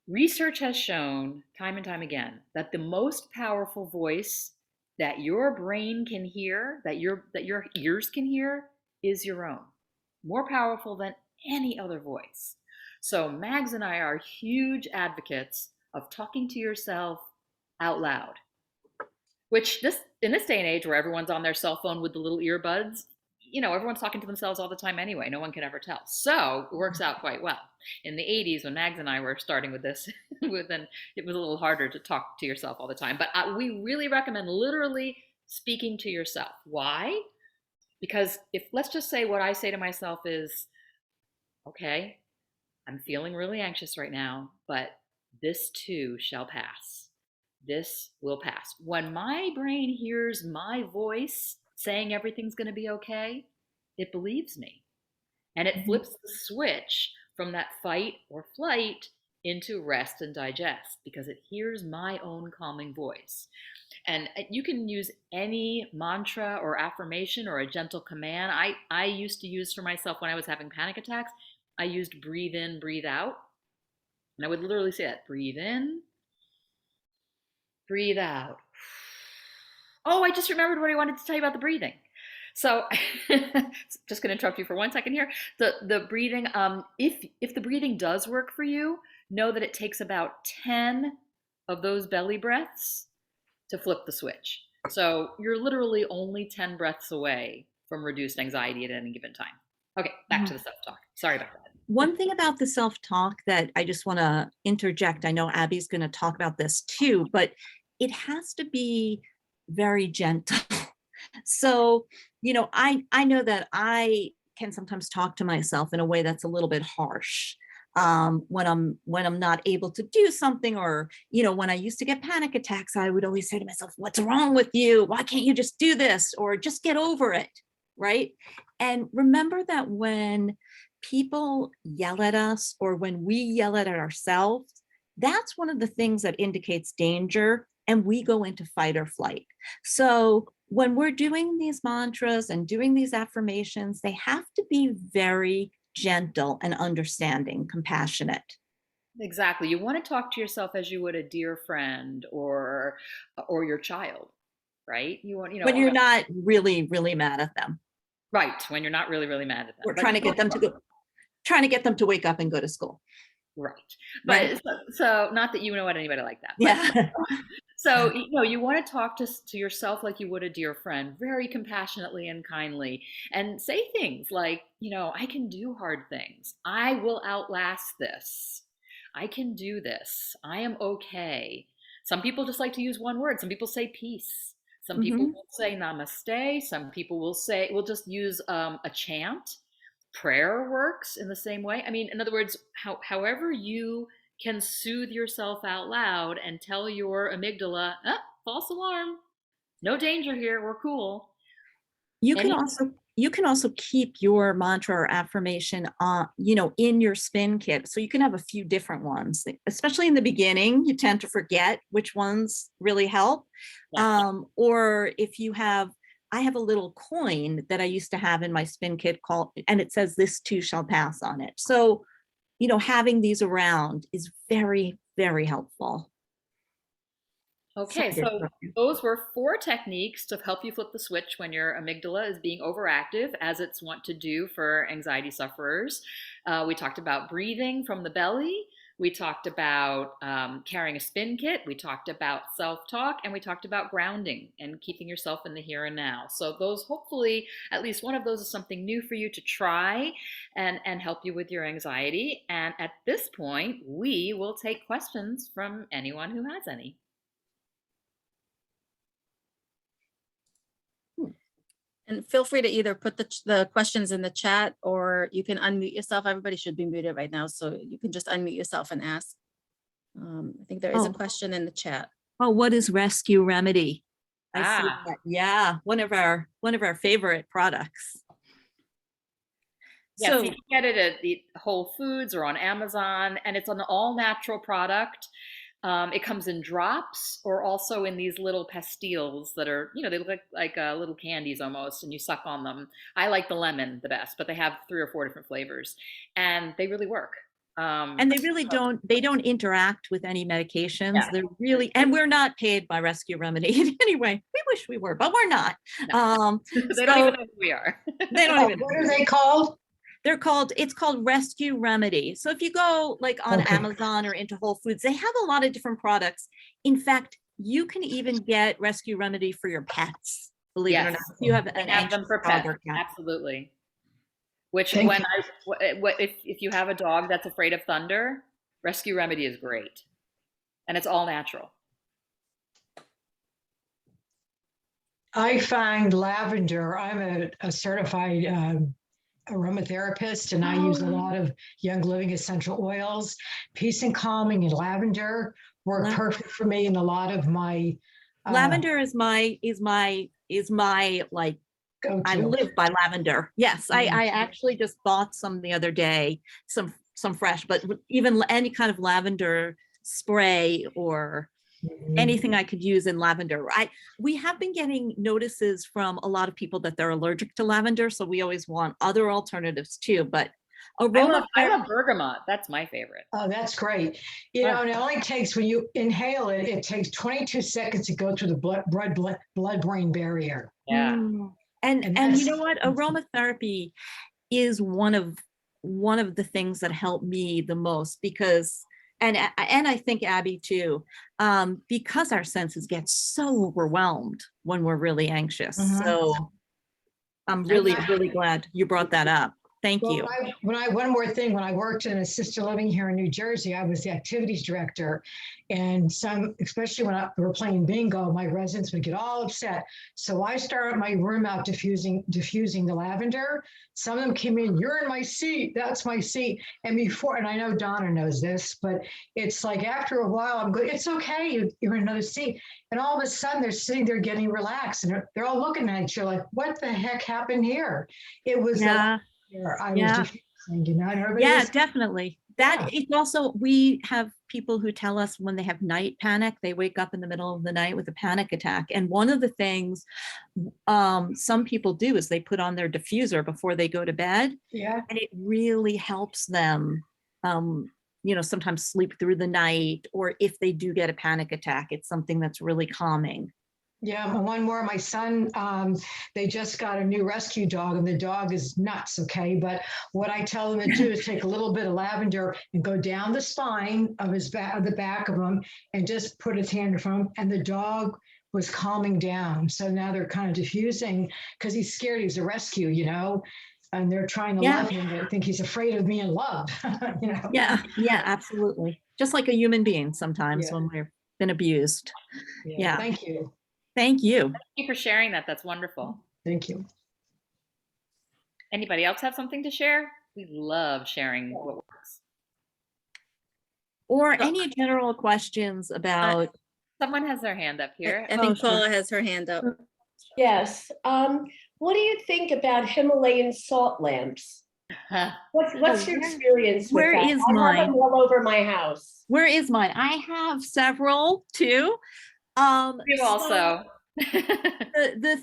[SPEAKER 3] Research has shown time and time again that the most powerful voice that your brain can hear, that your ears can hear, is your own. More powerful than any other voice. So Mags and I are huge advocates of talking to yourself out loud, which in this day and age where everyone's on their cell phone with the little earbuds, everyone's talking to themselves all the time anyway. No one can ever tell. So it works out quite well. In the 80s, when Mags and I were starting with this, then it was a little harder to talk to yourself all the time. But we really recommend literally speaking to yourself. Why? Because let's just say what I say to myself is, okay, I'm feeling really anxious right now, but this too shall pass. This will pass. When my brain hears my voice saying everything's going to be okay, it believes me. And it flips the switch from that fight or flight into rest and digest because it hears my own calming voice. And you can use any mantra or affirmation or a gentle command. I used to use for myself when I was having panic attacks, I used breathe in, breathe out. And I would literally say that, breathe in, breathe out. Oh, I just remembered what I wanted to tell you about the breathing. So just going to interrupt you for 1 second here. The breathing, if the breathing does work for you, know that it takes about 10 of those belly breaths to flip the switch. So you're literally only 10 breaths away from reduced anxiety at any given time. Okay, back to the self-talk. Sorry about that.
[SPEAKER 2] One thing about the self-talk that I just want to interject, I know Abby's going to talk about this too, but it has to be very gentle. So, I know that I can sometimes talk to myself in a way that's a little bit harsh. When I'm not able to do something, or when I used to get panic attacks, I would always say to myself, what's wrong with you? Why can't you just do this? Or just get over it, right? And remember that when people yell at us or when we yell at ourselves, that's one of the things that indicates danger, and we go into fight or flight. So when we're doing these mantras and doing these affirmations, they have to be very gentle and understanding, compassionate.
[SPEAKER 3] Exactly. You want to talk to yourself as you would a dear friend or your child, right? You want,
[SPEAKER 2] when you're not really, really mad at them.
[SPEAKER 3] Right. When you're not really, really mad at them.
[SPEAKER 2] We're trying to get them to wake up and go to school.
[SPEAKER 3] Right.
[SPEAKER 2] Right.
[SPEAKER 3] But so not that you know anybody like that.
[SPEAKER 2] Yeah.
[SPEAKER 3] So, you want to talk to yourself like you would a dear friend, very compassionately and kindly, and say things like, I can do hard things. I will outlast this. I can do this. I am okay. Some people just like to use one word. Some people say peace. Some people will say namaste. Some people will just use a chant. Prayer works in the same way. I mean, in other words, however you can soothe yourself out loud and tell your amygdala, false alarm, no danger here, we're cool.
[SPEAKER 2] You can also you can also keep your mantra or affirmation you know, in your spin kit. So you can have a few different ones, especially in the beginning. You tend to forget which ones really help.
[SPEAKER 3] Yeah.
[SPEAKER 2] Or if you have, I have a little coin that I used to have in my spin kit called, and it says, "This too shall pass" on it. So, you know, having these around is very, very helpful.
[SPEAKER 3] Okay, so those were 4 techniques to help you flip the switch when your amygdala is being overactive, as it's wont to do for anxiety sufferers. We talked about breathing from the belly. We talked about carrying a spin kit. We talked about self-talk, and we talked about grounding and keeping yourself in the here and now. So those, hopefully, at least one of those is something new for you to try and help you with your anxiety. And at this point, we will take questions from anyone who has any.
[SPEAKER 1] And feel free to either put the questions in the chat, or you can unmute yourself. Everybody should be muted right now, so you can just unmute yourself and ask. I think there is a question in the chat.
[SPEAKER 2] Oh, what is Rescue Remedy? I see
[SPEAKER 3] Ah.
[SPEAKER 2] that. Yeah, one of our favorite products.
[SPEAKER 3] Yes,
[SPEAKER 2] So
[SPEAKER 3] you can get it at the Whole Foods or on Amazon, and it's an all-natural product. It comes in drops or also in these little pastilles that are, you know, they look like little candies almost, and you suck on them. I like the lemon the best, but they have 3 or 4 different flavors, and they really work.
[SPEAKER 2] and they really they don't interact with any medications.
[SPEAKER 3] Yeah.
[SPEAKER 2] They're really, and we're not paid by Rescue Remedy anyway. We wish we were, but we're not.
[SPEAKER 3] No. They don't even know who we are.
[SPEAKER 2] They don't even know.
[SPEAKER 5] What are they called?
[SPEAKER 2] It's called Rescue Remedy. So if you go like on Amazon or into Whole Foods, they have a lot of different products. In fact, you can even get Rescue Remedy for your pets, believe it or not. If you have an
[SPEAKER 3] have them for pets. Absolutely. Which if you have a dog that's afraid of thunder, Rescue Remedy is great. And it's all natural.
[SPEAKER 5] I find lavender, I'm a certified aromatherapist, and I use a lot of Young Living essential oils. Peace and calming and lavender work perfect for me, and a lot of my
[SPEAKER 2] lavender is my like go-to. I live by lavender. Yes, I actually just bought some the other day, some fresh, but even any kind of lavender spray or anything I could use in lavender. We have been getting notices from a lot of people that they're allergic to lavender, so we always want other alternatives too. But
[SPEAKER 3] I love bergamot. That's my favorite.
[SPEAKER 5] Oh, that's great. You know, and it only takes, when you inhale it, it takes 22 seconds to go through the blood-brain barrier.
[SPEAKER 3] Yeah.
[SPEAKER 2] And you know what? Aromatherapy is one of the things that help me the most, because and I think Abby too, because our senses get so overwhelmed when we're really anxious. So I'm really glad you brought that up. Thank you.
[SPEAKER 5] One more thing, when I worked in assisted living here in New Jersey, I was the activities director, and especially when we were playing bingo, my residents would get all upset. So I started my room out diffusing the lavender. Some of them came in, "You're in my seat, that's my seat." And I know Donna knows this, but it's like after a while, I'm going, "It's okay, you're in another seat." And all of a sudden they're sitting there getting relaxed, and they're all looking at each other like, "What the heck happened here?" It was
[SPEAKER 2] definitely. That is also, we have people who tell us when they have night panic, they wake up in the middle of the night with a panic attack. And one of the things some people do is they put on their diffuser before they go to bed.
[SPEAKER 5] Yeah.
[SPEAKER 2] And it really helps them, you know, sometimes sleep through the night, or if they do get a panic attack, it's something that's really calming.
[SPEAKER 5] Yeah, one more. My son, they just got a new rescue dog, and the dog is nuts, okay? But what I tell them to do is take a little bit of lavender and go down the spine of the back of him, and just put his hand in front of him, and the dog was calming down. So now they're kind of diffusing, because he's scared. He's a rescue, you know, and they're trying to love him. They think he's afraid of being loved, you know?
[SPEAKER 2] Yeah, absolutely. Just like a human being sometimes when we've been abused. Yeah.
[SPEAKER 5] Thank you.
[SPEAKER 2] Thank you.
[SPEAKER 3] Thank you for sharing that. That's wonderful.
[SPEAKER 5] Thank you.
[SPEAKER 3] Anybody else have something to share? We love sharing what works.
[SPEAKER 2] Or any general questions about.
[SPEAKER 3] Someone has their hand up here.
[SPEAKER 1] I think Paula has her hand up.
[SPEAKER 6] Yes. What do you think about Himalayan salt lamps? What's your experience with
[SPEAKER 2] Where
[SPEAKER 6] that?
[SPEAKER 2] is
[SPEAKER 6] I have
[SPEAKER 2] mine?
[SPEAKER 6] them all over my house.
[SPEAKER 2] Where is mine? I have several too.
[SPEAKER 3] You
[SPEAKER 2] So
[SPEAKER 3] also.
[SPEAKER 2] the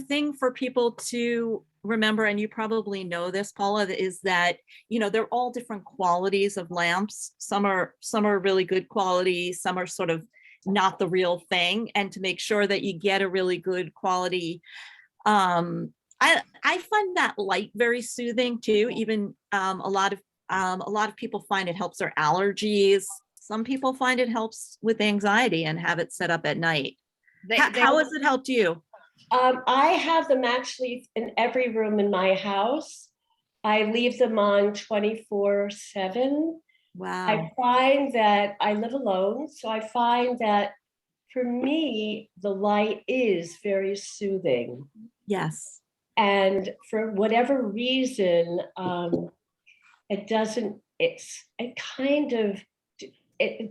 [SPEAKER 2] thing for people to remember, and you probably know this, Paula, is that they're all different qualities of lamps. Some are really good quality, some are sort of not the real thing, and to make sure that you get a really good quality. I find that light very soothing too. Even a lot of people find it helps their allergies. Some people find it helps with anxiety and have it set up at night. How has it helped you?
[SPEAKER 6] I have them actually in every room in my house. I leave them on 24/7.
[SPEAKER 2] Wow.
[SPEAKER 6] I find that I live alone, so I find that for me, the light is very soothing.
[SPEAKER 2] Yes.
[SPEAKER 6] And for whatever reason, it doesn't, it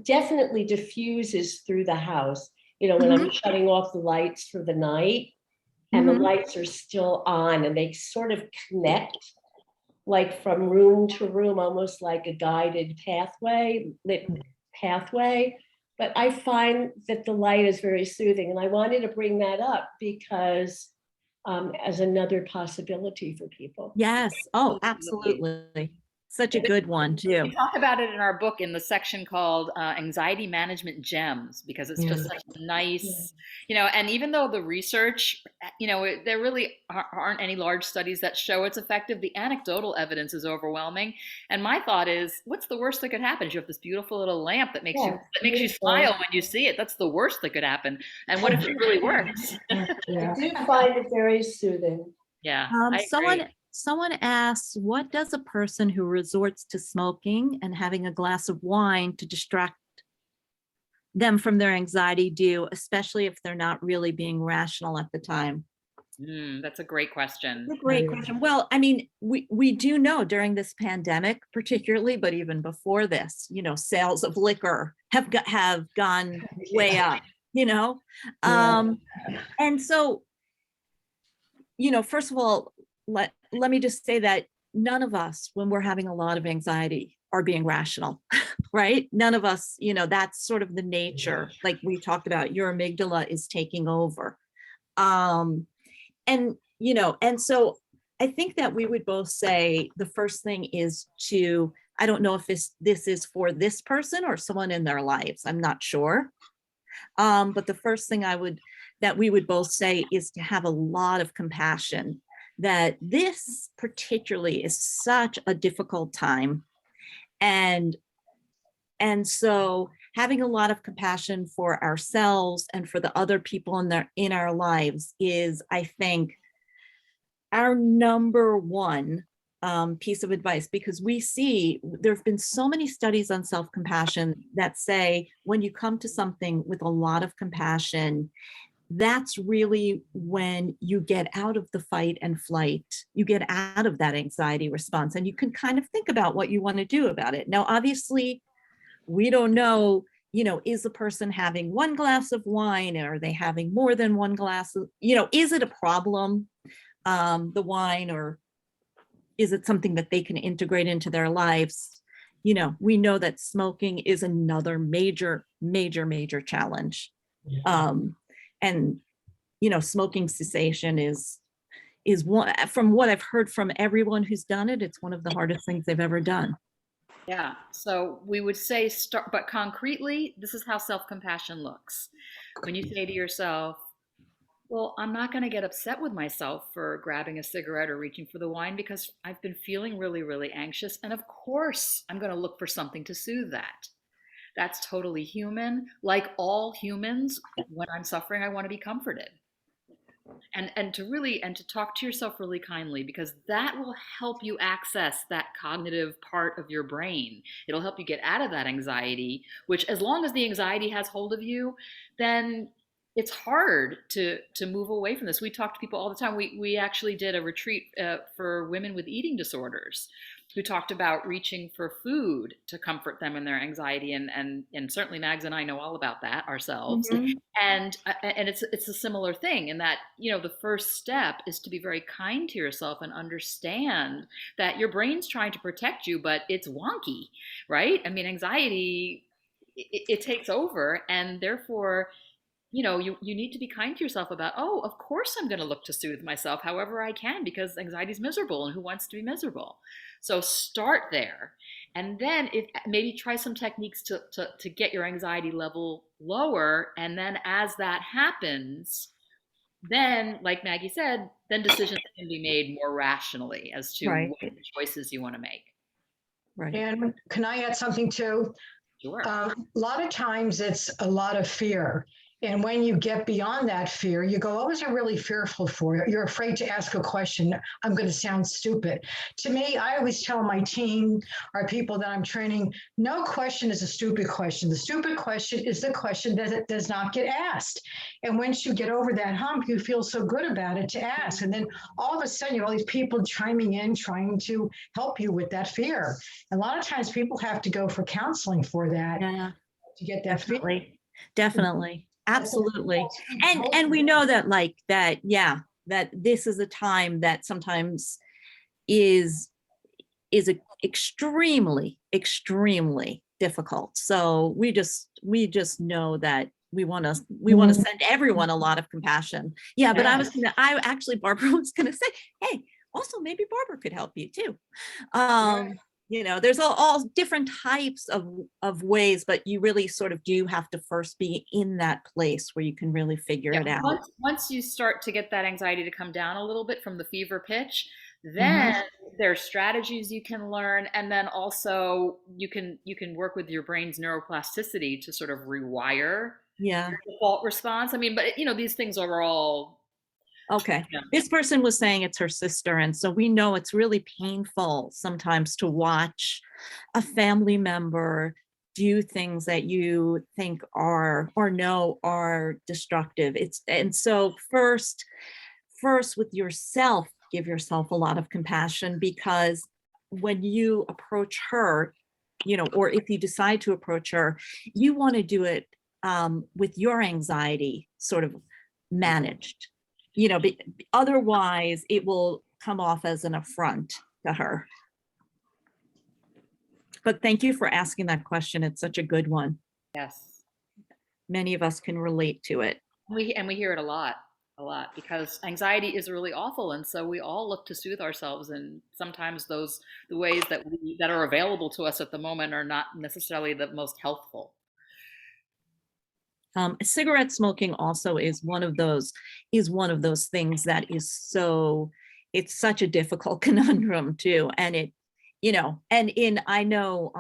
[SPEAKER 6] definitely diffuses through the house. When I'm shutting off the lights for the night and the lights are still on and they sort of connect like from room to room, almost like a guided pathway, lit pathway. But I find that the light is very soothing. And I wanted to bring that up because as another possibility for people.
[SPEAKER 2] Yes. Oh, absolutely. Such a good one too.
[SPEAKER 3] We talk about it in our book in the section called Anxiety Management Gems, because it's just such a nice, and even though the research, there really aren't any large studies that show it's effective, the anecdotal evidence is overwhelming. And my thought is, what's the worst that could happen? You have this beautiful little lamp that makes you smile when you see it. That's the worst that could happen. And what if it really works?
[SPEAKER 6] I do find it very soothing.
[SPEAKER 3] Yeah.
[SPEAKER 2] Someone asks, what does a person who resorts to smoking and having a glass of wine to distract them from their anxiety do, especially if they're not really being rational at the time?
[SPEAKER 3] That's a great question.
[SPEAKER 2] That's a great question. Well, I mean, we do know during this pandemic, particularly, but even before this, sales of liquor have gone way up, and so, first of all, let me just say that none of us, when we're having a lot of anxiety, are being rational, right? None of us, that's sort of the nature, like we talked about, your amygdala is taking over. And so I think that we would both say the first thing is I don't know if this is for this person or someone in their lives, I'm not sure. But the first thing that we would both say is to have a lot of compassion, that this particularly is such a difficult time. And so having a lot of compassion for ourselves and for the other people in our lives is, I think, our number one piece of advice, because we see there have been so many studies on self-compassion that say when you come to something with a lot of compassion, that's really when you get out of the fight and flight, you get out of that anxiety response, and you can kind of think about what you want to do about it. Now, obviously, we don't know, is the person having one glass of wine, or are they having more than one glass of, is it a problem, the wine, or is it something that they can integrate into their lives? We know that smoking is another major, major, major challenge. And smoking cessation is one, from what I've heard from everyone who's done it, it's one of the hardest things they've ever done.
[SPEAKER 3] Yeah. So we would say but concretely, this is how self-compassion looks. When you say to yourself, well, I'm not going to get upset with myself for grabbing a cigarette or reaching for the wine because I've been feeling really, really anxious. And of course, I'm going to look for something to soothe that. That's totally human. Like all humans, when I'm suffering, I want to be comforted. And to talk to yourself really kindly, because that will help you access that cognitive part of your brain. It'll help you get out of that anxiety, which, as long as the anxiety has hold of you, then it's hard to move away from this. We talk to people all the time. We actually did a retreat for women with eating disorders. who talked about reaching for food to comfort them in their anxiety, and certainly Mags and I know all about that ourselves.
[SPEAKER 2] Mhm.
[SPEAKER 3] And it's a similar thing in that, you know, the first step is to be very kind to yourself and understand that your brain's trying to protect you, but it's wonky, right? I mean, anxiety, it takes over, and therefore, you know, you need to be kind to yourself about, oh, of course I'm going to look to soothe myself however I can, because anxiety is miserable, and who wants to be miserable? So start there. And then maybe try some techniques to get your anxiety level lower. And then as that happens, then, like Maggie said, then decisions can be made more rationally as to
[SPEAKER 2] Right.
[SPEAKER 3] what choices you want to make.
[SPEAKER 2] Right.
[SPEAKER 5] And can I add something too?
[SPEAKER 3] Sure.
[SPEAKER 5] A lot of times it's a lot of fear. And when you get beyond that fear, you go, what was I really fearful for? You're afraid to ask a question. I'm going to sound stupid. To me, I always tell my team or people that I'm training, no question is a stupid question. The stupid question is the question that it does not get asked. And once you get over that hump, you feel so good about it to ask. And then all of a sudden, you have all these people chiming in, trying to help you with that fear. And a lot of times people have to go for counseling for that,
[SPEAKER 2] Yeah,
[SPEAKER 5] to get that fear.
[SPEAKER 2] definitely. Absolutely. And we know that that this is a time that sometimes is extremely difficult. So we just know that we want to send everyone a lot of compassion. Yeah, but Barbara was gonna say, hey, also maybe Barbara could help you too. You know, there's all different types of ways, but you really sort of do have to first be in that place where you can really figure it out.
[SPEAKER 3] Once you start to get that anxiety to come down a little bit from the fever pitch, then there are strategies you can learn, and then also you can work with your brain's neuroplasticity to sort of rewire
[SPEAKER 2] Yeah.
[SPEAKER 3] your default response. I mean, but you know, these things are all
[SPEAKER 2] okay.
[SPEAKER 3] Yeah.
[SPEAKER 2] This person was saying it's her sister, and so we know it's really painful sometimes to watch a family member do things that you think are or know are destructive. And so first with yourself, give yourself a lot of compassion, because when you approach her, you know, or if you decide to approach her, you want to do it with your anxiety sort of managed, you know, otherwise it will come off as an affront to her. But thank you for asking that question. It's such a good one.
[SPEAKER 3] Yes.
[SPEAKER 2] Many of us can relate to it.
[SPEAKER 3] We hear it a lot, because anxiety is really awful, and so we all look to soothe ourselves, and sometimes the ways that are available to us at the moment are not necessarily the most healthful.
[SPEAKER 2] Cigarette smoking also is one of those things that it's such a difficult conundrum too. And it, you know, I know,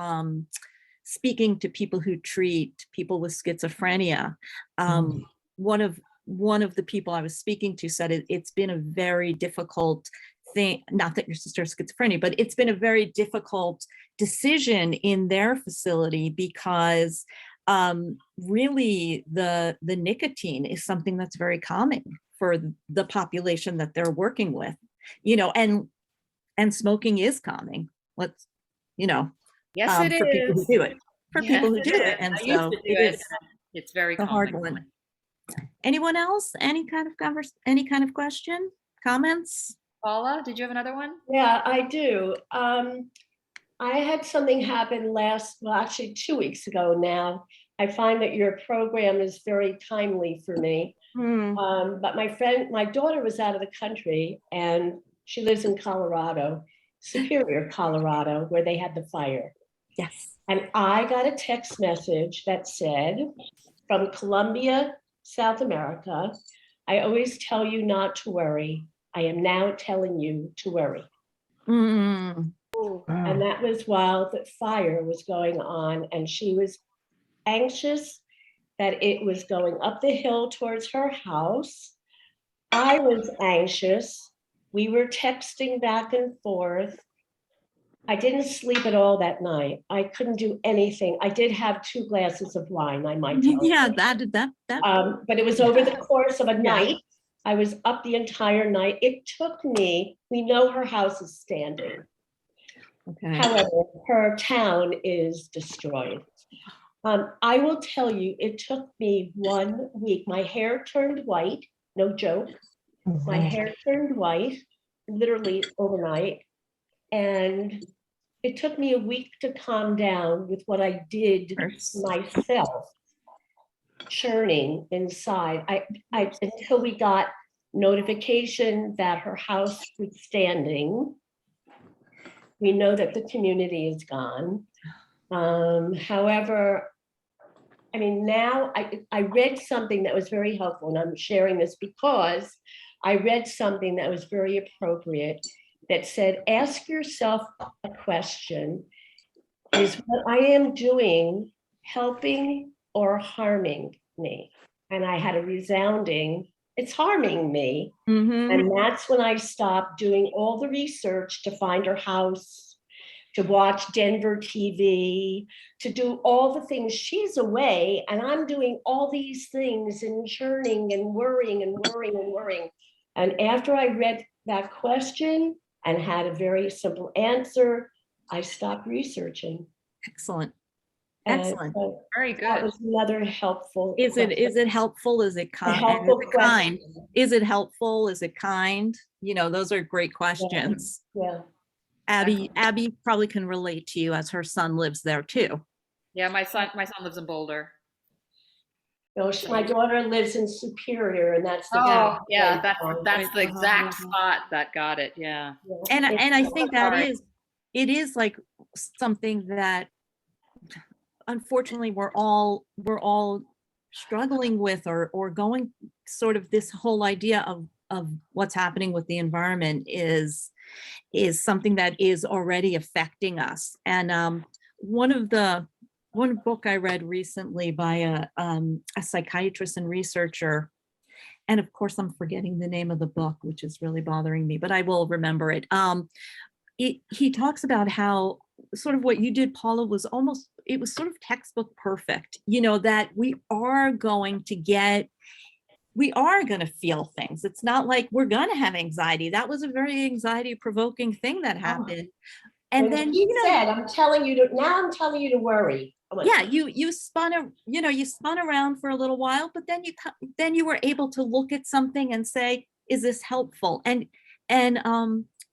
[SPEAKER 2] speaking to people who treat people with schizophrenia, one of the people I was speaking to said it's been a very difficult thing, not that your sister has schizophrenia, but it's been a very difficult decision in their facility because really the nicotine is something that's very calming for the population that they're working with, you know, and smoking is calming. Let's, you know,
[SPEAKER 3] Yes, it
[SPEAKER 2] for
[SPEAKER 3] is.
[SPEAKER 2] people who do it,
[SPEAKER 3] Yes,
[SPEAKER 2] it. And
[SPEAKER 3] I used
[SPEAKER 2] so
[SPEAKER 3] to do
[SPEAKER 2] it is
[SPEAKER 3] It's very
[SPEAKER 2] a hard
[SPEAKER 3] calming.
[SPEAKER 2] one. Anyone else? Any kind of question, comments?
[SPEAKER 3] Paula, did you have another one?
[SPEAKER 6] Yeah, I do. I had something happen actually 2 weeks ago now. I find that your program is very timely for me. But my daughter was out of the country, and she lives in Colorado, Superior, Colorado, where they had the fire.
[SPEAKER 2] Yes.
[SPEAKER 6] And I got a text message that said, from Colombia, South America, I always tell you not to worry. I am now telling you to worry.
[SPEAKER 2] Mm.
[SPEAKER 6] And that was while the fire was going on, and she was anxious that it was going up the hill towards her house. I was anxious. We were texting back and forth. I didn't sleep at all that night. I couldn't do anything. I did have 2 glasses of wine, I might tell you.
[SPEAKER 2] Yeah, that.
[SPEAKER 6] But it was over the course of a night. I was up the entire night. It took me, we know her house is standing.
[SPEAKER 2] Okay.
[SPEAKER 6] However, her town is destroyed. I will tell you, it took me 1 week. My hair turned white, no joke. My hair turned white, literally overnight. And it took me a week to calm down with what I did myself, churning inside. I until we got notification that her house was standing. We know that the community is gone. However, I mean, now I read something that was very helpful, and I'm sharing this because I read something that was very appropriate that said, ask yourself a question: is what I am doing helping or harming me? And I had a resounding, it's harming me.
[SPEAKER 2] Mhm.
[SPEAKER 6] And that's when I stopped doing all the research to find her house, to watch Denver TV, to do all the things. She's away and I'm doing all these things and churning and worrying and worrying and worrying. And after I read that question and had a very simple answer, I stopped researching.
[SPEAKER 2] Excellent.
[SPEAKER 6] And
[SPEAKER 2] Excellent.
[SPEAKER 6] so
[SPEAKER 3] Very
[SPEAKER 6] that
[SPEAKER 3] good.
[SPEAKER 6] was another helpful.
[SPEAKER 2] Is it helpful? Is it
[SPEAKER 6] a
[SPEAKER 2] kind?
[SPEAKER 6] helpful
[SPEAKER 2] Is it kind?
[SPEAKER 6] question?
[SPEAKER 2] Is it helpful? Is it kind? You know, those are great questions.
[SPEAKER 6] Yeah.
[SPEAKER 2] Abby probably can relate to you as her son lives there too.
[SPEAKER 3] Yeah, my son lives in Boulder.
[SPEAKER 6] No, my daughter lives in Superior, and that's the
[SPEAKER 3] Oh, yeah,
[SPEAKER 6] place.
[SPEAKER 3] that's the exact spot that got it. Yeah.
[SPEAKER 2] And
[SPEAKER 6] It's
[SPEAKER 2] I think that
[SPEAKER 3] hard.
[SPEAKER 2] it is like something that unfortunately we're all struggling with or going sort of this whole idea of what's happening with the environment is something that is already affecting us. And one book I read recently by a psychiatrist and researcher, and of course I'm forgetting the name of the book, which is really bothering me, but I will remember it. He talks about how sort of what you did, Paula, was sort of textbook perfect, you know, that we are going to feel things. It's not like we're going to have anxiety. That was a very anxiety provoking thing that happened. And
[SPEAKER 6] when
[SPEAKER 2] then,
[SPEAKER 6] he said, I'm telling you to worry.
[SPEAKER 2] yeah, you spun around for a little while, but then you were able to look at something and say, is this helpful? And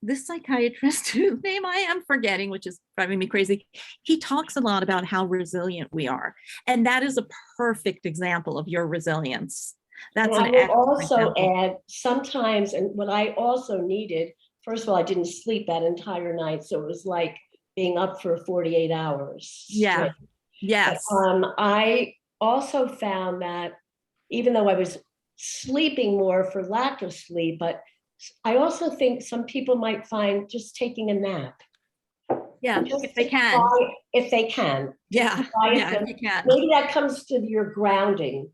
[SPEAKER 2] this psychiatrist, whose name I am forgetting, which is driving me crazy, he talks a lot about how resilient we are. And that is a perfect example of your resilience. That's
[SPEAKER 6] and
[SPEAKER 2] an
[SPEAKER 6] I will
[SPEAKER 2] excellent
[SPEAKER 6] also
[SPEAKER 2] example.
[SPEAKER 6] add sometimes, and what I also needed, first of all, I didn't sleep that entire night. So it was like being up for 48 hours.
[SPEAKER 2] Yeah.
[SPEAKER 6] straight.
[SPEAKER 2] Yes.
[SPEAKER 6] But, I also found that even though I was sleeping more for lack of sleep, but I also think some people might find just taking a nap.
[SPEAKER 2] Yeah.
[SPEAKER 6] Just
[SPEAKER 2] If they
[SPEAKER 6] to
[SPEAKER 2] can.
[SPEAKER 6] try, if they can.
[SPEAKER 2] Yeah.
[SPEAKER 6] Try
[SPEAKER 2] Yeah.
[SPEAKER 6] to-
[SPEAKER 2] If you can.
[SPEAKER 6] Maybe that comes to your grounding.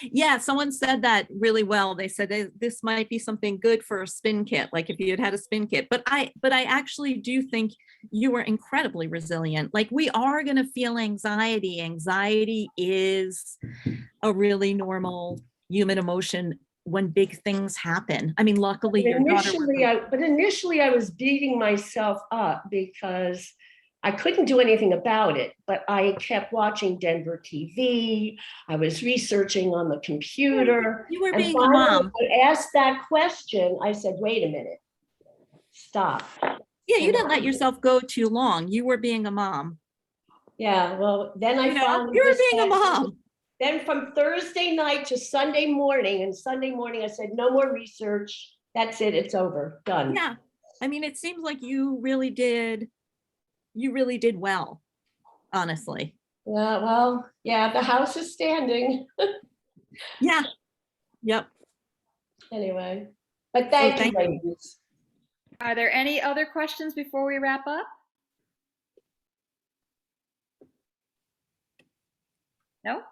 [SPEAKER 2] Yeah, someone said that really well. They said this might be something good for a spin kit, like if you had a spin kit. But I actually do think you were incredibly resilient. Like, we are going to feel anxiety. Anxiety is a really normal human emotion when big things happen. I mean, luckily your daughter was
[SPEAKER 6] Initially I was beating myself up because I couldn't do anything about it, but I kept watching Denver TV. I was researching on the computer.
[SPEAKER 2] You were
[SPEAKER 6] And
[SPEAKER 2] being a
[SPEAKER 6] finally,
[SPEAKER 2] mom.
[SPEAKER 6] I asked that question. I said, wait a minute, stop.
[SPEAKER 2] Yeah, you didn't let yourself go too long. You were being a mom.
[SPEAKER 6] Yeah, well, then I found
[SPEAKER 2] you were
[SPEAKER 6] this
[SPEAKER 2] being a
[SPEAKER 6] that-
[SPEAKER 2] mom.
[SPEAKER 6] Then from Thursday night to Sunday morning, and Sunday morning I said, no more research. That's it, it's over, done.
[SPEAKER 2] Yeah. I mean, it seems like you really did well, honestly.
[SPEAKER 6] Yeah, well, yeah, the house is standing.
[SPEAKER 2] Yeah. Yep.
[SPEAKER 6] Anyway, but thank you,
[SPEAKER 2] thank you.
[SPEAKER 6] ladies.
[SPEAKER 3] Are there any other questions before we wrap up? No?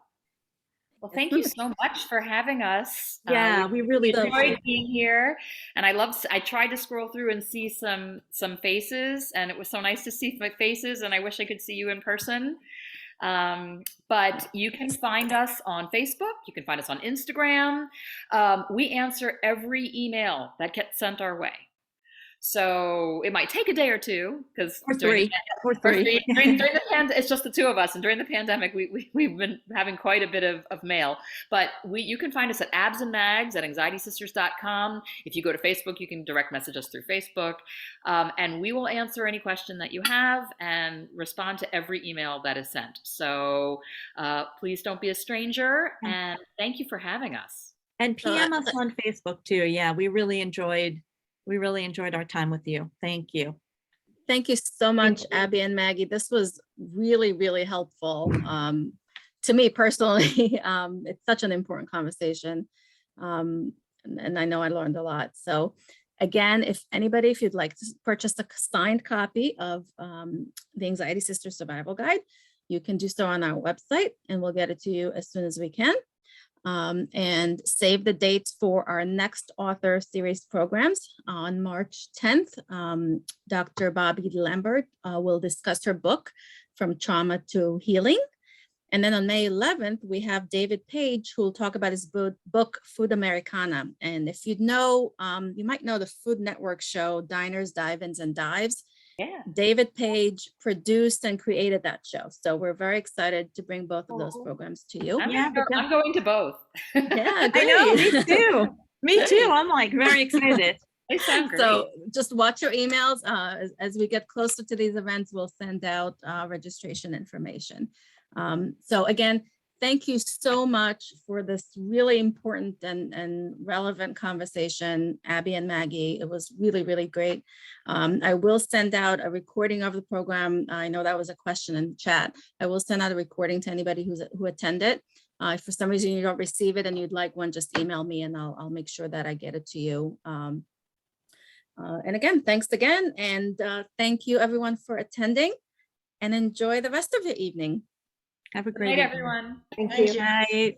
[SPEAKER 3] Well, thank you so much for having us.
[SPEAKER 2] Yeah, we really
[SPEAKER 3] enjoyed being here, and I tried to scroll through and see some faces, and it was so nice to see my faces, and I wish I could see you in person. But you can find us on Facebook. You can find us on Instagram. We answer every email that gets sent our way. So it might take a day or two because
[SPEAKER 2] Or three.
[SPEAKER 3] during the it's just the two of us, and during the pandemic, we've been having quite a bit of mail. But you can find us at Abs and Mags at anxietysisters.com. If you go to Facebook, you can direct message us through Facebook, and we will answer any question that you have and respond to every email that is sent. So please don't be a stranger, and thank you for having us.
[SPEAKER 2] And PM us on Facebook too. Yeah, we really enjoyed our time with you. Thank you.
[SPEAKER 1] Thank you so much, Abbe and Maggie. This was really, really helpful to me personally. It's such an important conversation. And I know I learned a lot. So again, if you'd like to purchase a signed copy of the Anxiety Sisters Survival Guide, you can do so on our website, and we'll get it to you as soon as we can. And save the dates for our next author series programs. On March 10th, Dr. Bobby Lambert will discuss her book, From Trauma to Healing. And then on May 11th, we have David Page, who will talk about his book, Food Americana. And if you know, you might know the Food Network show, Diners, Dive-Ins, and Dives.
[SPEAKER 3] Yeah.
[SPEAKER 1] David Page produced and created that show. So we're very excited to bring both of those programs to you.
[SPEAKER 3] I'm going to both.
[SPEAKER 1] Yeah, great.
[SPEAKER 2] I know, me too. Me too. I'm like very excited.
[SPEAKER 3] They sound great.
[SPEAKER 1] So just watch your emails. As we get closer to these events, we'll send out registration information. So again, thank you so much for this really important and relevant conversation, Abbe and Maggie. It was really, really great. I will send out a recording of the program. I know that was a question in the chat. I will send out a recording to anybody who attended. If for some reason you don't receive it and you'd like one, just email me and I'll make sure that I get it to you. And again, thanks again. And thank you everyone for attending, and enjoy the rest of your evening.
[SPEAKER 2] Have a great
[SPEAKER 3] Good night,
[SPEAKER 2] evening.
[SPEAKER 3] everyone.
[SPEAKER 6] Thank
[SPEAKER 5] Thank
[SPEAKER 6] you.
[SPEAKER 5] you.
[SPEAKER 2] Night.